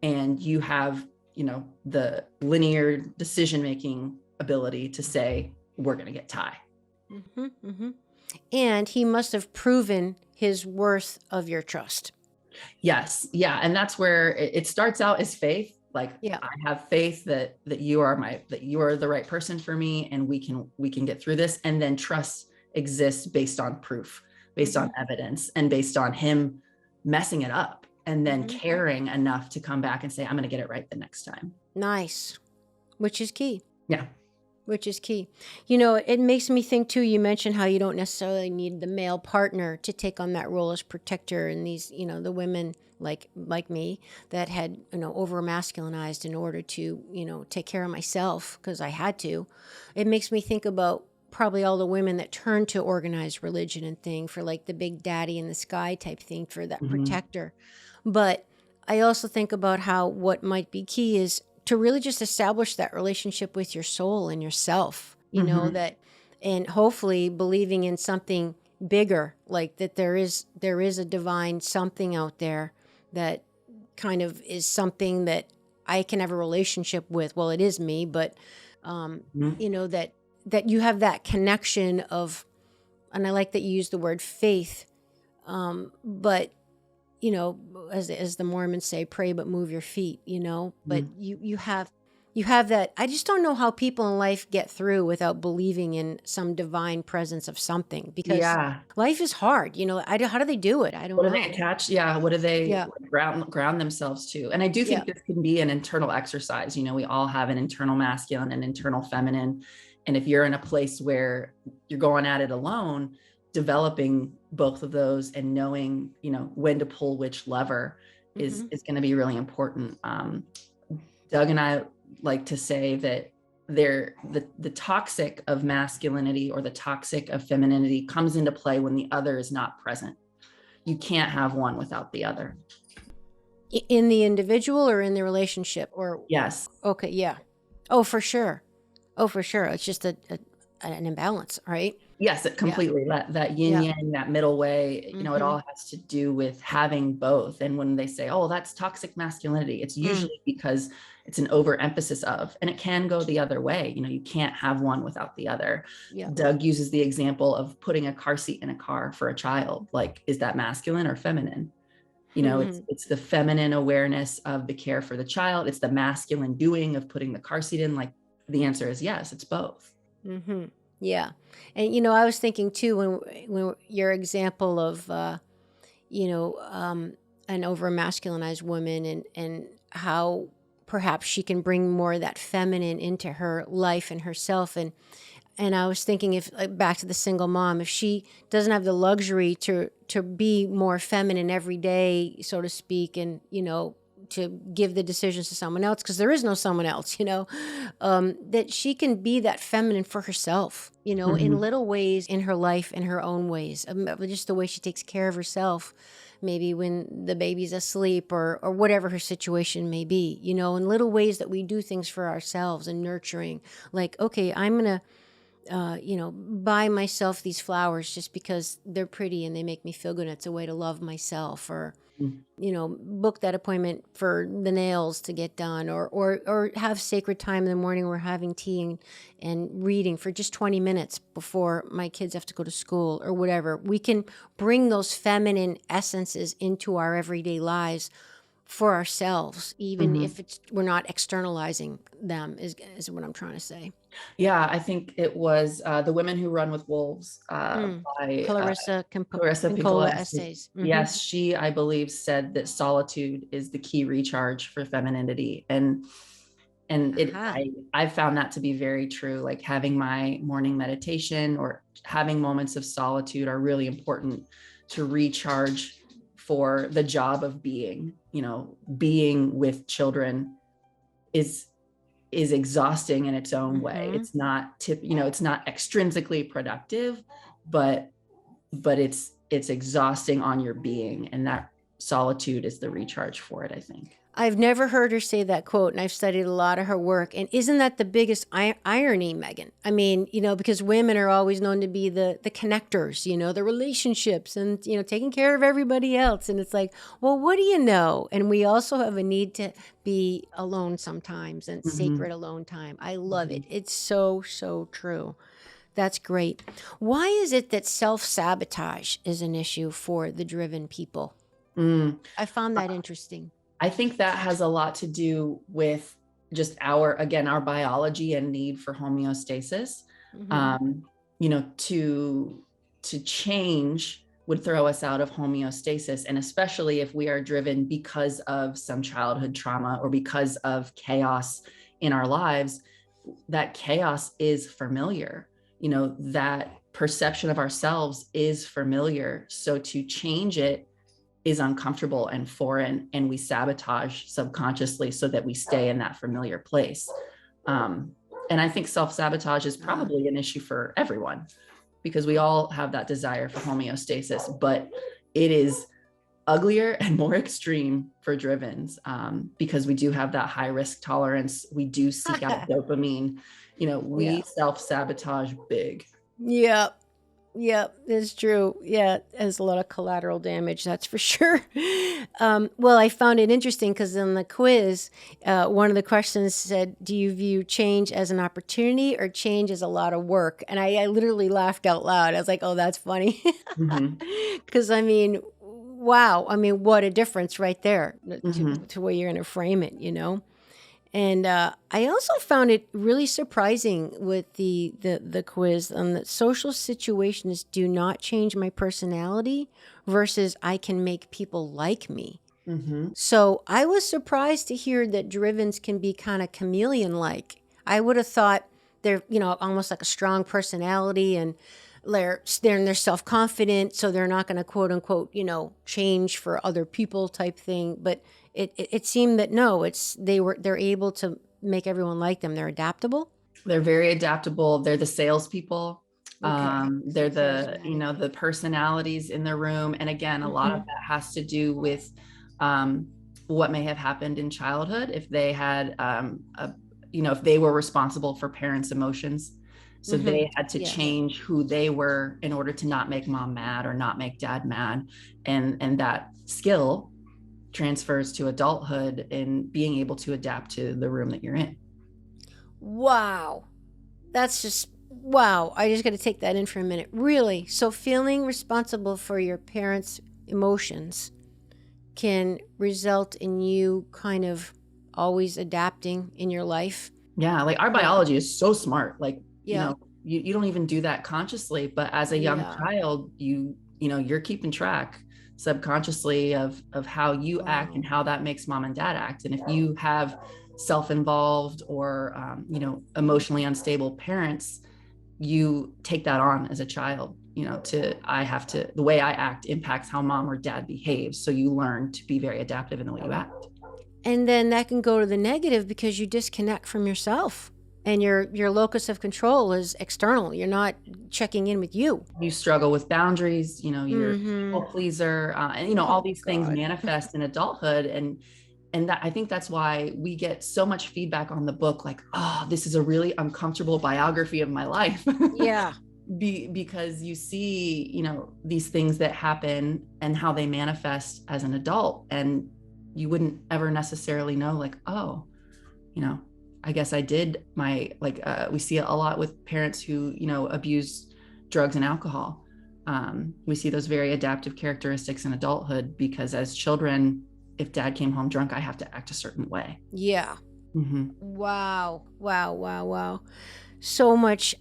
[SPEAKER 1] and you have, the linear decision-making ability to say, we're going to get Thai.
[SPEAKER 2] And he must have proven his worth of your trust.
[SPEAKER 1] Yes. Yeah. And that's where it starts out as faith. Like, I have faith that you are the right person for me, and we can get through this. And then trust exists based on proof, based on evidence, and based on him messing it up, and then caring enough to come back and say, I'm going to get it right the next time.
[SPEAKER 2] Nice. Which is key.
[SPEAKER 1] Yeah.
[SPEAKER 2] Which is key. It makes me think too, you mentioned how you don't necessarily need the male partner to take on that role as protector. And these, the women like me that had, over masculinized in order to, take care of myself because I had to. It makes me think about probably all the women that turn to organized religion and thing for like the big daddy in the sky type thing for that protector. But I also think about how what might be key is to really just establish that relationship with your soul and yourself, that, and hopefully believing in something bigger, like that there is a divine something out there that kind of is something that I can have a relationship with. Well, it is me, but
[SPEAKER 1] Mhm.
[SPEAKER 2] you know, that you have that connection of, and I like that you use the word faith, but you know, as the Mormons say, pray but move your feet, you know, but
[SPEAKER 1] Mhm.
[SPEAKER 2] you have that. I just don't know how people in life get through without believing in some divine presence of something, because
[SPEAKER 1] Yeah.
[SPEAKER 2] life is hard, you know. How do they do it? I don't
[SPEAKER 1] What do they
[SPEAKER 2] know.
[SPEAKER 1] attach? Yeah. What do they
[SPEAKER 2] Yeah.
[SPEAKER 1] ground themselves to? And I do
[SPEAKER 2] Yeah.
[SPEAKER 1] think this can be an internal exercise. We all have an internal masculine and internal feminine. And if you're in a place where you're going at it alone, developing both of those and knowing, when to pull which lever is
[SPEAKER 2] Hmm.
[SPEAKER 1] is going to be really important. Doug and I like to say that the toxic of masculinity or the toxic of femininity comes into play when the other is not present. You can't have one without the other.
[SPEAKER 2] In the individual or in the relationship, or
[SPEAKER 1] Yes.
[SPEAKER 2] okay, yeah. Oh, for sure. Oh, for sure. It's just an imbalance, right?
[SPEAKER 1] Yes, it
[SPEAKER 2] Yeah.
[SPEAKER 1] completely. That yin
[SPEAKER 2] Yeah.
[SPEAKER 1] yang, that middle way, it
[SPEAKER 2] Hmm.
[SPEAKER 1] all has to do with having both. And when they say, oh, that's toxic masculinity, it's
[SPEAKER 2] Mm.
[SPEAKER 1] usually because it's an overemphasis of, and it can go the other way. You can't have one without the other.
[SPEAKER 2] Yeah.
[SPEAKER 1] Doug uses the example of putting a car seat in a car for a child. Like, is that masculine or feminine? It's the feminine awareness of the care for the child. It's the masculine doing of putting the car seat in. Like, the answer is yes, it's both.
[SPEAKER 2] Hmm. Yeah. And, you know, I was thinking too, when your example of, you know, an over masculinized woman, and how perhaps she can bring more of that feminine into her life and herself. And I was thinking, if like, back to the single mom, if she doesn't have the luxury to be more feminine every day, so to speak, and, you know, to give the decisions to someone else, because there is no someone else, you know, that she can be that feminine for herself, you know, in
[SPEAKER 1] Mhm.
[SPEAKER 2] little ways in her life, in her own ways, just the way she takes care of herself, maybe when the baby's asleep, or whatever her situation may be, you know, in little ways that we do things for ourselves and nurturing, like, okay, I'm going to you know, buy myself these flowers just because they're pretty and they make me feel good. It's a way to love myself, or, you know, book that appointment for the nails to get done, or have sacred time in the morning. We're having tea and reading for just 20 minutes before my kids have to go to school, or whatever. We can bring those feminine essences into our everyday lives for ourselves, even
[SPEAKER 1] Mhm.
[SPEAKER 2] if we're not externalizing them, is what I'm trying to say.
[SPEAKER 1] Yeah, I think it was The Women Who Run with Wolves
[SPEAKER 2] Mm.
[SPEAKER 1] by
[SPEAKER 2] Clarissa
[SPEAKER 1] Clarissa
[SPEAKER 2] Pinkola
[SPEAKER 1] Pinkola.
[SPEAKER 2] essays. Hmm.
[SPEAKER 1] Yes, she, I believe, said that solitude is the key recharge for femininity. And
[SPEAKER 2] Aha.
[SPEAKER 1] I found that to be very true. Like, having my morning meditation or having moments of solitude are really important to recharge for the job of being. Being with children is exhausting in its own way.
[SPEAKER 2] Hmm.
[SPEAKER 1] It's not extrinsically productive, but it's exhausting on your being, and that solitude is the recharge for it, I think.
[SPEAKER 2] I've never heard her say that quote, and I've studied a lot of her work. And isn't that the biggest irony, Megan? I mean, you know, because women are always known to be the connectors, you know, the relationships, and, you know, taking care of everybody else. And it's like, well, what do you know? And we also have a need to be alone sometimes, and
[SPEAKER 1] Mhm.
[SPEAKER 2] sacred alone time. I love it. It's so, so true. That's great. Why is it that self-sabotage is an issue for the driven people?
[SPEAKER 1] Mm.
[SPEAKER 2] I found that interesting.
[SPEAKER 1] I think that has a lot to do with just our biology and need for homeostasis.
[SPEAKER 2] Hmm.
[SPEAKER 1] Um, to change would throw us out of homeostasis. And especially if we are driven because of some childhood trauma or because of chaos in our lives, that chaos is familiar. That perception of ourselves is familiar. So to change it is uncomfortable and foreign, and we sabotage subconsciously so that we stay in that familiar place. And I think self-sabotage is probably an issue for everyone, because we all have that desire for homeostasis, but it is uglier and more extreme for drivens, because we do have that high risk tolerance. We do seek out dopamine. We
[SPEAKER 2] Yeah.
[SPEAKER 1] self-sabotage big.
[SPEAKER 2] Yeah. Yeah, it's true. Yeah, it has a lot of collateral damage, that's for sure. Well, I found it interesting because in the quiz, one of the questions said, do you view change as an opportunity or change as a lot of work? And I literally laughed out loud. I was like, oh, that's funny.
[SPEAKER 1] Mhm.
[SPEAKER 2] Because I mean, wow. I mean, what a difference right there
[SPEAKER 1] Mhm.
[SPEAKER 2] to where you're going to frame it, you know? And I also found it really surprising with the quiz on that social situations do not change my personality versus I can make people like me.
[SPEAKER 1] Mhm.
[SPEAKER 2] So I was surprised to hear that drivens can be kind of chameleon-like. I would have thought they're, almost like a strong personality and they're self-confident, so they're not going to quote unquote, change for other people type thing. But it seemed that no, they're able to make everyone like them. They're adaptable.
[SPEAKER 1] They're very adaptable. They're the salespeople.
[SPEAKER 2] Okay.
[SPEAKER 1] They're the,
[SPEAKER 2] Charismatic.
[SPEAKER 1] the personalities in the room. And again, a lot of
[SPEAKER 2] Mm-hmm.
[SPEAKER 1] that has to do with um, what may have happened in childhood. If they had, if they were responsible for parents' emotions. So
[SPEAKER 2] Mm-hmm.
[SPEAKER 1] they had to
[SPEAKER 2] Yes.
[SPEAKER 1] change who they were in order to not make mom mad or not make dad mad. And that skill transfers to adulthood and being able to adapt to the room that you're in.
[SPEAKER 2] Wow. That's just wow. I just got to take that in for a minute. Really? So feeling responsible for your parents' emotions can result in you kind of always adapting in your life?
[SPEAKER 1] Yeah, like our biology is so smart. Like,
[SPEAKER 2] Yeah.
[SPEAKER 1] you don't even do that consciously, but as a young
[SPEAKER 2] Yeah.
[SPEAKER 1] child, you're keeping track subconsciously of how you act and
[SPEAKER 2] Wow.
[SPEAKER 1] how that makes mom and dad act. And if you have self-involved or emotionally unstable parents, you take that on as a child. The way I act impacts how mom or dad behaves. So you learn to be very adaptive in the way you act.
[SPEAKER 2] And then that can go to the negative because you disconnect from yourself and your locus of control is external. You're not checking in with you.
[SPEAKER 1] You struggle with boundaries, you're a
[SPEAKER 2] Mm-hmm.
[SPEAKER 1] people pleaser, and all
[SPEAKER 2] Oh
[SPEAKER 1] these things
[SPEAKER 2] God.
[SPEAKER 1] manifest in adulthood. And that, I think that's why we get so much feedback on the book, like, oh, this is a really uncomfortable biography of my life.
[SPEAKER 2] Yeah.
[SPEAKER 1] Because you see, these things that happen and how they manifest as an adult, and you wouldn't ever necessarily know, like, oh, I guess I did we see it a lot with parents who, abuse drugs and alcohol. We see those very adaptive characteristics in adulthood because as children, if dad came home drunk, I have to act a certain way.
[SPEAKER 2] Yeah.
[SPEAKER 1] Mm-hmm.
[SPEAKER 2] Wow. Wow. Wow. Wow. So much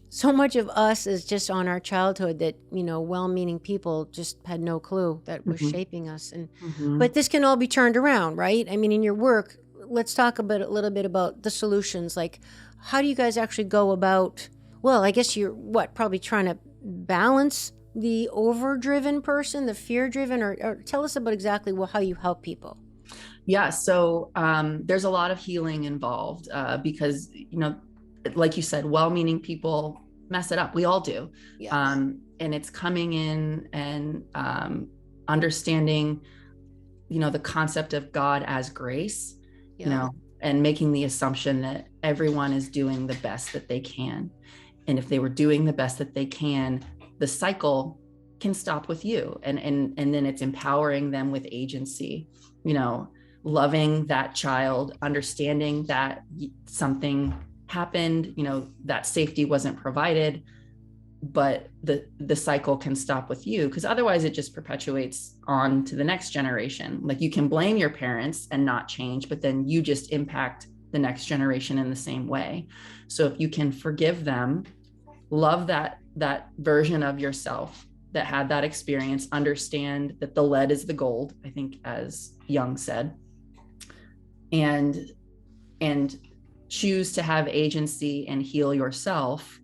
[SPEAKER 2] of us is just on our childhood that, well-meaning people just had no clue that was
[SPEAKER 1] Mm-hmm.
[SPEAKER 2] shaping us. And,
[SPEAKER 1] Mm-hmm.
[SPEAKER 2] but this can all be turned around, right? I mean, in your work, let's talk a little bit about the solutions. Like, how do you guys actually go about, well, I guess you're probably trying to balance the overdriven person, the fear-driven, or tell us about exactly how you help people.
[SPEAKER 1] Yeah. So there's a lot of healing involved because, like you said, well-meaning people mess it up. We all do.
[SPEAKER 2] Yes.
[SPEAKER 1] And it's coming in and understanding, the concept of God as grace,
[SPEAKER 2] Yeah.
[SPEAKER 1] and making the assumption that everyone is doing the best that they can. And if they were doing the best that they can, the cycle can stop with you. And then it's empowering them with agency, loving that child, understanding that something happened, that safety wasn't provided, but the cycle can stop with you, because otherwise it just perpetuates on to the next generation. Like, you can blame your parents and not change, but then you just impact the next generation in the same way. So if you can forgive them, love that version of yourself that had that experience, understand that the lead is the gold, I think, as Jung said, and choose to have agency and heal yourself,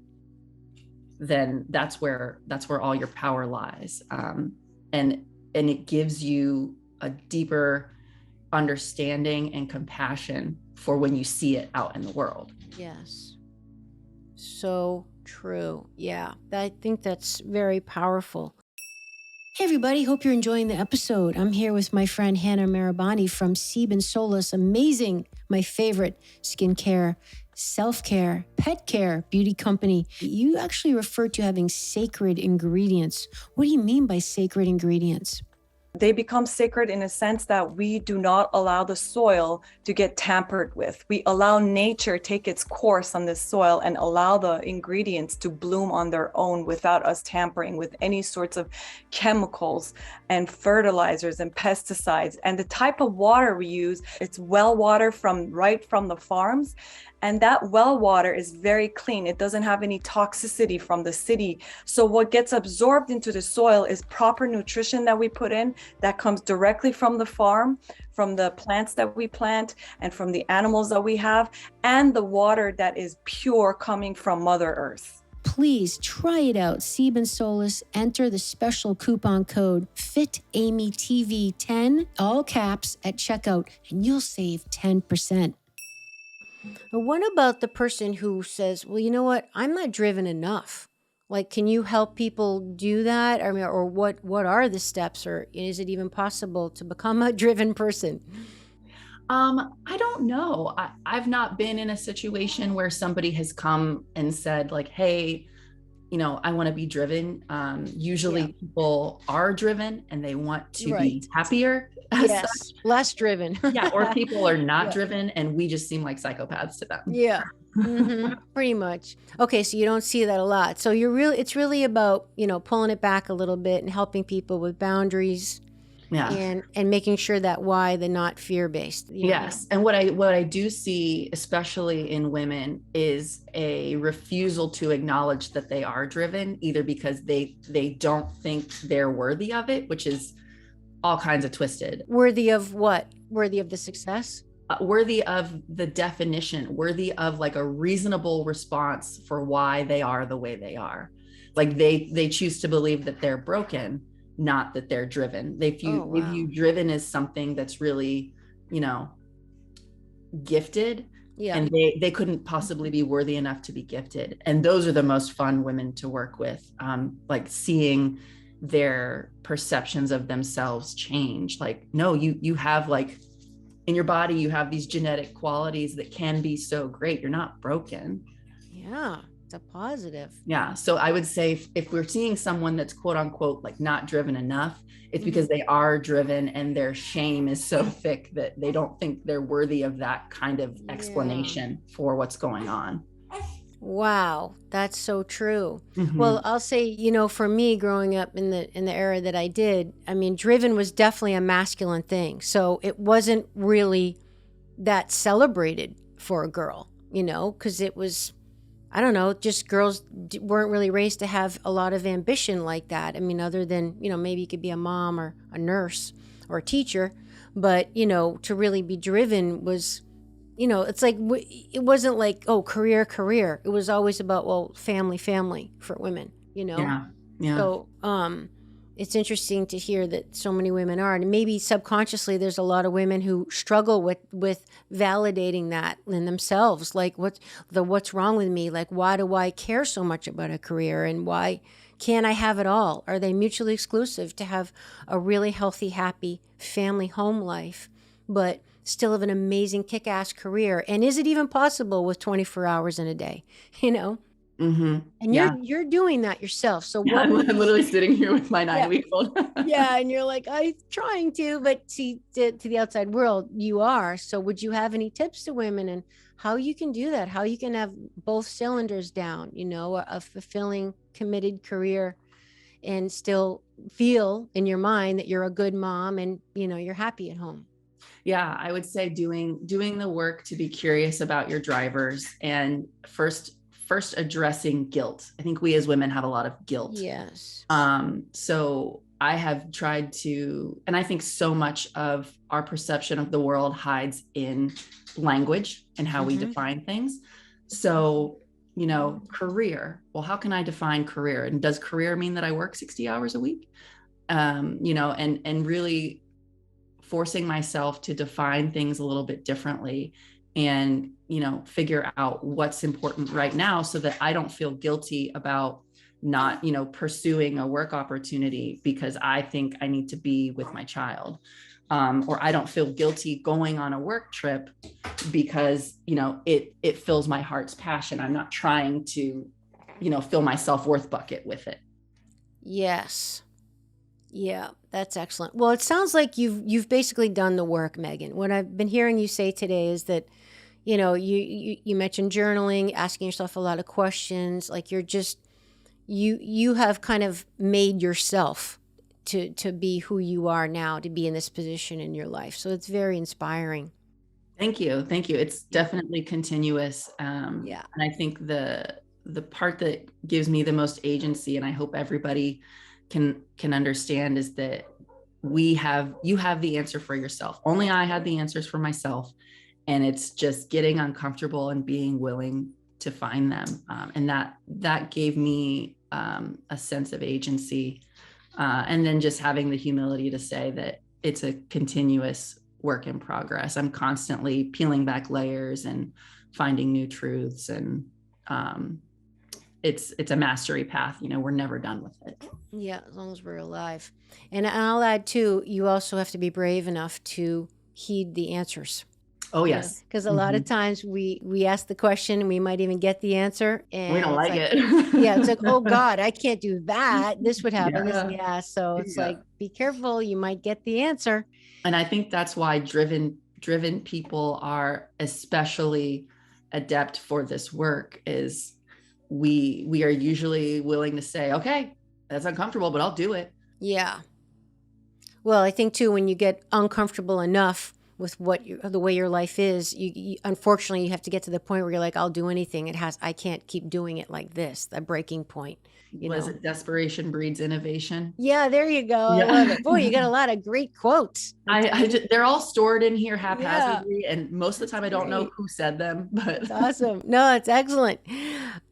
[SPEAKER 1] then that's where all your power lies. And it gives you a deeper understanding and compassion for when you see it out in the world.
[SPEAKER 2] Yes. So true. Yeah. I think that's very powerful. Hey everybody, hope you're enjoying the episode. I'm here with my friend Hannah Marabani from Sebin Solace. Amazing, my favorite skincare self-care, pet care, beauty company. You actually refer to having sacred ingredients. What do you mean by sacred ingredients?
[SPEAKER 4] They become sacred in a sense that we do not allow the soil to get tampered with. We allow nature take its course on this soil and allow the ingredients to bloom on their own without us tampering with any sorts of chemicals and fertilizers and pesticides. And the type of water we use, it's well water right from the farms. And that well water is very clean. It doesn't have any toxicity from the city. So what gets absorbed into the soil is proper nutrition that we put in that comes directly from the farm, from the plants that we plant, and from the animals that we have, and the water that is pure coming from Mother Earth.
[SPEAKER 2] Please try it out. Sebe and Solis, enter the special coupon code FITAMYTV10, all caps, at checkout, and you'll save 10%. But what about the person who says, well, you know what? I'm not driven enough. Like, can you help people do that? I mean, or what are the steps, or is it even possible to become a driven person?
[SPEAKER 1] I don't know. I've not been in a situation where somebody has come and said like, hey, I want to be driven. Usually people are driven and they want to be happier.
[SPEAKER 2] Yes, less driven.
[SPEAKER 1] Or people are not driven and we just seem like psychopaths to them.
[SPEAKER 2] Yeah, pretty much. Okay, so you don't see that a lot. So it's really about, pulling it back a little bit and helping people with boundaries. Yeah. And making sure that why the not fear-based.
[SPEAKER 1] Yes. And what I do see, especially in women, is a refusal to acknowledge that they are driven, either because they don't think they're worthy of it, which is all kinds of twisted.
[SPEAKER 2] Worthy of what? Worthy of the success?
[SPEAKER 1] Worthy of the definition, worthy of like a reasonable response for why they are the way they are. Like they choose to believe that they're broken, not that they're driven. They view driven as something that's really, gifted. Yeah. And they couldn't possibly be worthy enough to be gifted. And those are the most fun women to work with. Like seeing their perceptions of themselves change. Like, no, you have like in your body, you have these genetic qualities that can be so great. You're not broken.
[SPEAKER 2] Yeah. It's a positive.
[SPEAKER 1] Yeah. So I would say if we're seeing someone that's quote unquote, like not driven enough, it's because they are driven and their shame is so thick that they don't think they're worthy of that kind of explanation for what's going on.
[SPEAKER 2] Wow. That's so true. Well, I'll say, for me growing up in the era that I did, I mean, driven was definitely a masculine thing. So it wasn't really that celebrated for a girl, because it was, I don't know, just girls weren't really raised to have a lot of ambition like that. I mean, other than, maybe you could be a mom or a nurse or a teacher, but, to really be driven was, it's like, it wasn't like, oh, career. It was always about, well, family for women,
[SPEAKER 1] Yeah.
[SPEAKER 2] So, it's interesting to hear that so many women are, and maybe subconsciously there's a lot of women who struggle with validating that in themselves. Like what's wrong with me? Like, why do I care so much about a career, and why can't I have it all? Are they mutually exclusive to have a really healthy, happy family home life, but still have an amazing kick-ass career? And is it even possible with 24 hours in a day, And you're doing that yourself. So
[SPEAKER 1] I'm literally sitting here with my 9-week-old.
[SPEAKER 2] Yeah. And you're like, I'm trying to, but see, to the outside world, you are. So would you have any tips to women and how you can do that? How you can have both cylinders down, a fulfilling, committed career and still feel in your mind that you're a good mom and, you're happy at home?
[SPEAKER 1] Yeah, I would say doing the work to be curious about your drivers, and first addressing guilt. I think we as women have a lot of guilt.
[SPEAKER 2] Yes.
[SPEAKER 1] So I have tried to, and I think so much of our perception of the world hides in language and how we define things. So, career. Well, how can I define career? And does career mean that I work 60 hours a week? And really forcing myself to define things a little bit differently and, figure out what's important right now so that I don't feel guilty about not, pursuing a work opportunity because I think I need to be with my child. Or I don't feel guilty going on a work trip because, it fills my heart's passion. I'm not trying to, fill my self-worth bucket with it.
[SPEAKER 2] Yes. Yeah, that's excellent. Well, it sounds like you've basically done the work, Meghan. What I've been hearing you say today is that, you mentioned journaling, asking yourself a lot of questions, like you have kind of made yourself to be who you are now, to be in this position in your life. So it's very inspiring.
[SPEAKER 1] Thank you. It's definitely continuous.
[SPEAKER 2] Yeah.
[SPEAKER 1] And I think the part that gives me the most agency, and I hope everybody can understand, is that you have the answer for yourself. Only I had the answers for myself. And it's just getting uncomfortable and being willing to find them. And that gave me a sense of agency. And then just having the humility to say that it's a continuous work in progress. I'm constantly peeling back layers and finding new truths. And it's a mastery path. We're never done with it.
[SPEAKER 2] Yeah, as long as we're alive. And I'll add too, you also have to be brave enough to heed the answers.
[SPEAKER 1] Oh, yes.
[SPEAKER 2] Because a lot of times we ask the question, we might even get the answer. And
[SPEAKER 1] we don't like it.
[SPEAKER 2] Yeah, it's like, oh God, I can't do that. This would happen. Yeah. So it's like, be careful. You might get the answer.
[SPEAKER 1] And I think that's why driven people are especially adept for this work. Is we are usually willing to say, okay, that's uncomfortable, but I'll do it.
[SPEAKER 2] Yeah. Well, I think too, when you get uncomfortable enough with the way your life is, you unfortunately, you have to get to the point where you're like, I'll do anything. I can't keep doing it like this, that breaking point.
[SPEAKER 1] Was it desperation breeds innovation?
[SPEAKER 2] Yeah, there you go. Yeah. I love it. Boy, you got a lot of great quotes.
[SPEAKER 1] They're all stored in here haphazardly. Yeah. And most of the time I don't know who said them, but
[SPEAKER 2] it's awesome. No, it's excellent.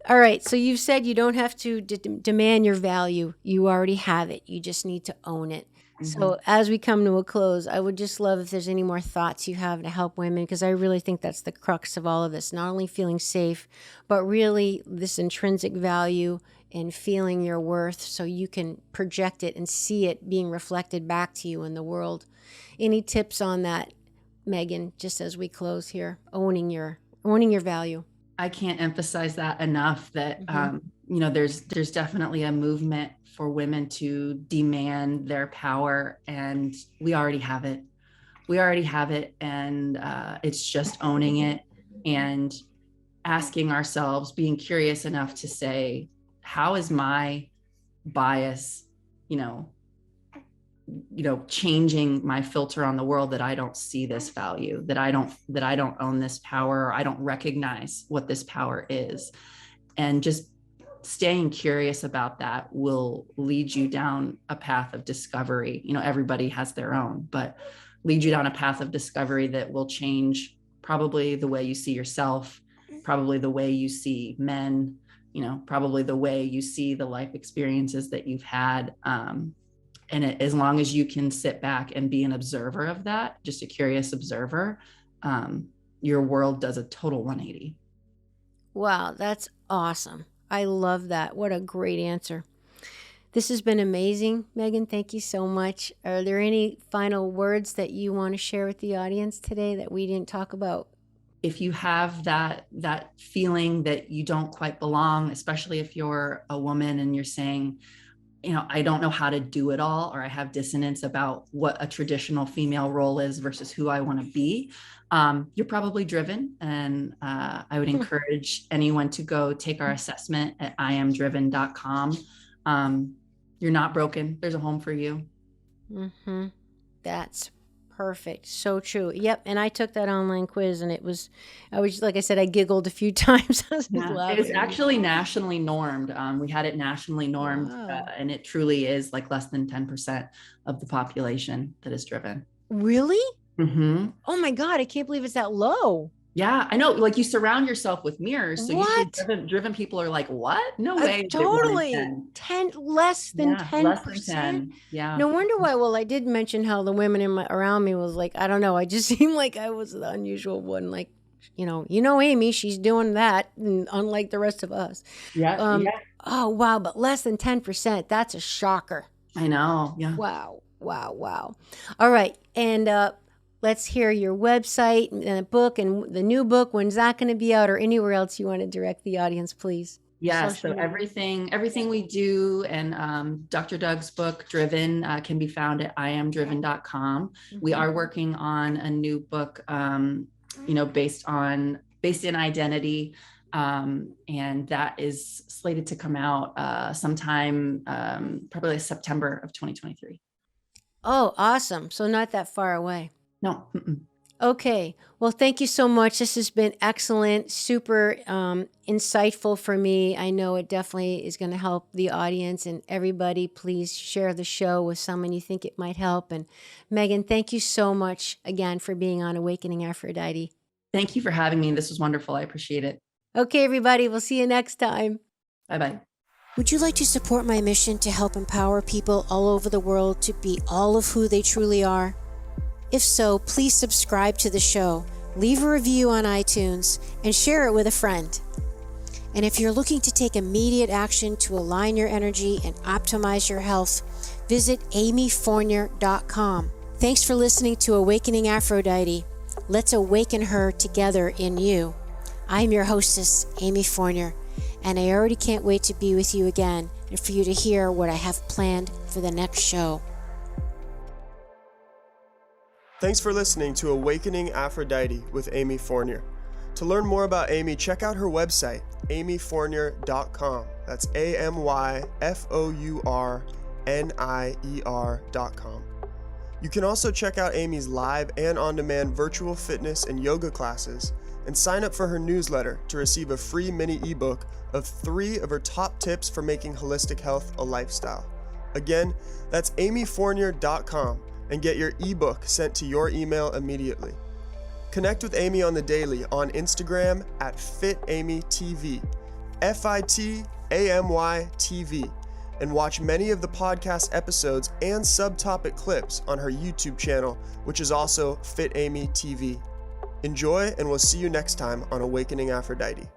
[SPEAKER 2] All right. So you've said you don't have to demand your value. You already have it. You just need to own it. So as we come to a close, I would just love if there's any more thoughts you have to help women, because I really think that's the crux of all of this, not only feeling safe, but really this intrinsic value and feeling your worth so you can project it and see it being reflected back to you in the world. Any tips on that, Meghan, just as we close here, owning your value?
[SPEAKER 1] I can't emphasize that enough, that, there's definitely a movement for women to demand their power, and we already have it. And it's just owning it and asking ourselves, being curious enough to say, how is my bias, changing my filter on the world, that I don't see this value, that I don't own this power, or I don't recognize what this power is. And just staying curious about that will lead you down a path of discovery. Everybody has their own, but lead you down a path of discovery that will change probably the way you see yourself, probably the way you see men, probably the way you see the life experiences that you've had. As long as you can sit back and be an observer of that, just a curious observer, your world does a total 180.
[SPEAKER 2] Wow, that's awesome. I love that. What a great answer. This has been amazing, Meghan. Thank you so much. Are there any final words that you want to share with the audience today that we didn't talk about?
[SPEAKER 1] If you have that feeling that you don't quite belong, especially if you're a woman and you're saying, I don't know how to do it all, or I have dissonance about what a traditional female role is versus who I want to be, you're probably driven. And I would encourage anyone to go take our assessment at iamdriven.com. You're not broken. There's a home for you.
[SPEAKER 2] That's perfect. So true. Yep. And I took that online quiz, and like I said, I giggled a few times.
[SPEAKER 1] It's actually nationally normed. We had it nationally normed, and it truly is like less than 10% of the population that is driven.
[SPEAKER 2] Really?
[SPEAKER 1] Mm-hmm.
[SPEAKER 2] Oh my God. I can't believe it's that low.
[SPEAKER 1] Yeah, I know. Like, you surround yourself with mirrors. So
[SPEAKER 2] what?
[SPEAKER 1] Usually driven people are like, what? No way.
[SPEAKER 2] Totally. 10, less than 10%.
[SPEAKER 1] Less than 10. Yeah.
[SPEAKER 2] No wonder why. Well, I did mention how the women around me was like, I don't know. I just seemed like I was the unusual one. Like, Amy, she's doing that, unlike the rest of us.
[SPEAKER 1] Yeah.
[SPEAKER 2] Oh, wow. But less than 10%. That's a shocker.
[SPEAKER 1] I know. Yeah.
[SPEAKER 2] Wow. All right. And let's hear your website and the book and the new book. When's that going to be out, or anywhere else you want to direct the audience, please?
[SPEAKER 1] Yeah. So everything we do, and Dr. Doug's book, Driven, can be found at iamdriven.com. We are working on a new book, based in identity. And that is slated to come out sometime, probably like September of 2023.
[SPEAKER 2] Oh, awesome. So not that far away.
[SPEAKER 1] No.
[SPEAKER 2] Okay. Well, thank you so much. This has been excellent, super insightful for me. I know it definitely is going to help the audience, and everybody, please share the show with someone you think it might help. And Meghan, thank you so much again for being on Awakening Aphrodite.
[SPEAKER 1] Thank you for having me. This was wonderful. I appreciate it.
[SPEAKER 2] Okay, everybody. We'll see you next time.
[SPEAKER 1] Bye-bye.
[SPEAKER 2] Would you like to support my mission to help empower people all over the world to be all of who they truly are? If so, please subscribe to the show, leave a review on iTunes, and share it with a friend. And if you're looking to take immediate action to align your energy and optimize your health, visit amyfournier.com. Thanks for listening to Awakening Aphrodite. Let's awaken her together in you. I'm your hostess, Amy Fournier, and I already can't wait to be with you again and for you to hear what I have planned for the next show.
[SPEAKER 5] Thanks for listening to Awakening Aphrodite with Amy Fournier. To learn more about Amy, check out her website, amyfournier.com. That's amyfournier.com. You can also check out Amy's live and on-demand virtual fitness and yoga classes, and sign up for her newsletter to receive a free mini ebook of 3 of her top tips for making holistic health a lifestyle. Again, that's amyfournier.com, and get your ebook sent to your email immediately. Connect with Amy on the daily on Instagram at FitAmyTV, FITAMYTV, and watch many of the podcast episodes and subtopic clips on her YouTube channel, which is also FitAmyTV. Enjoy, and we'll see you next time on Awakening Aphrodite.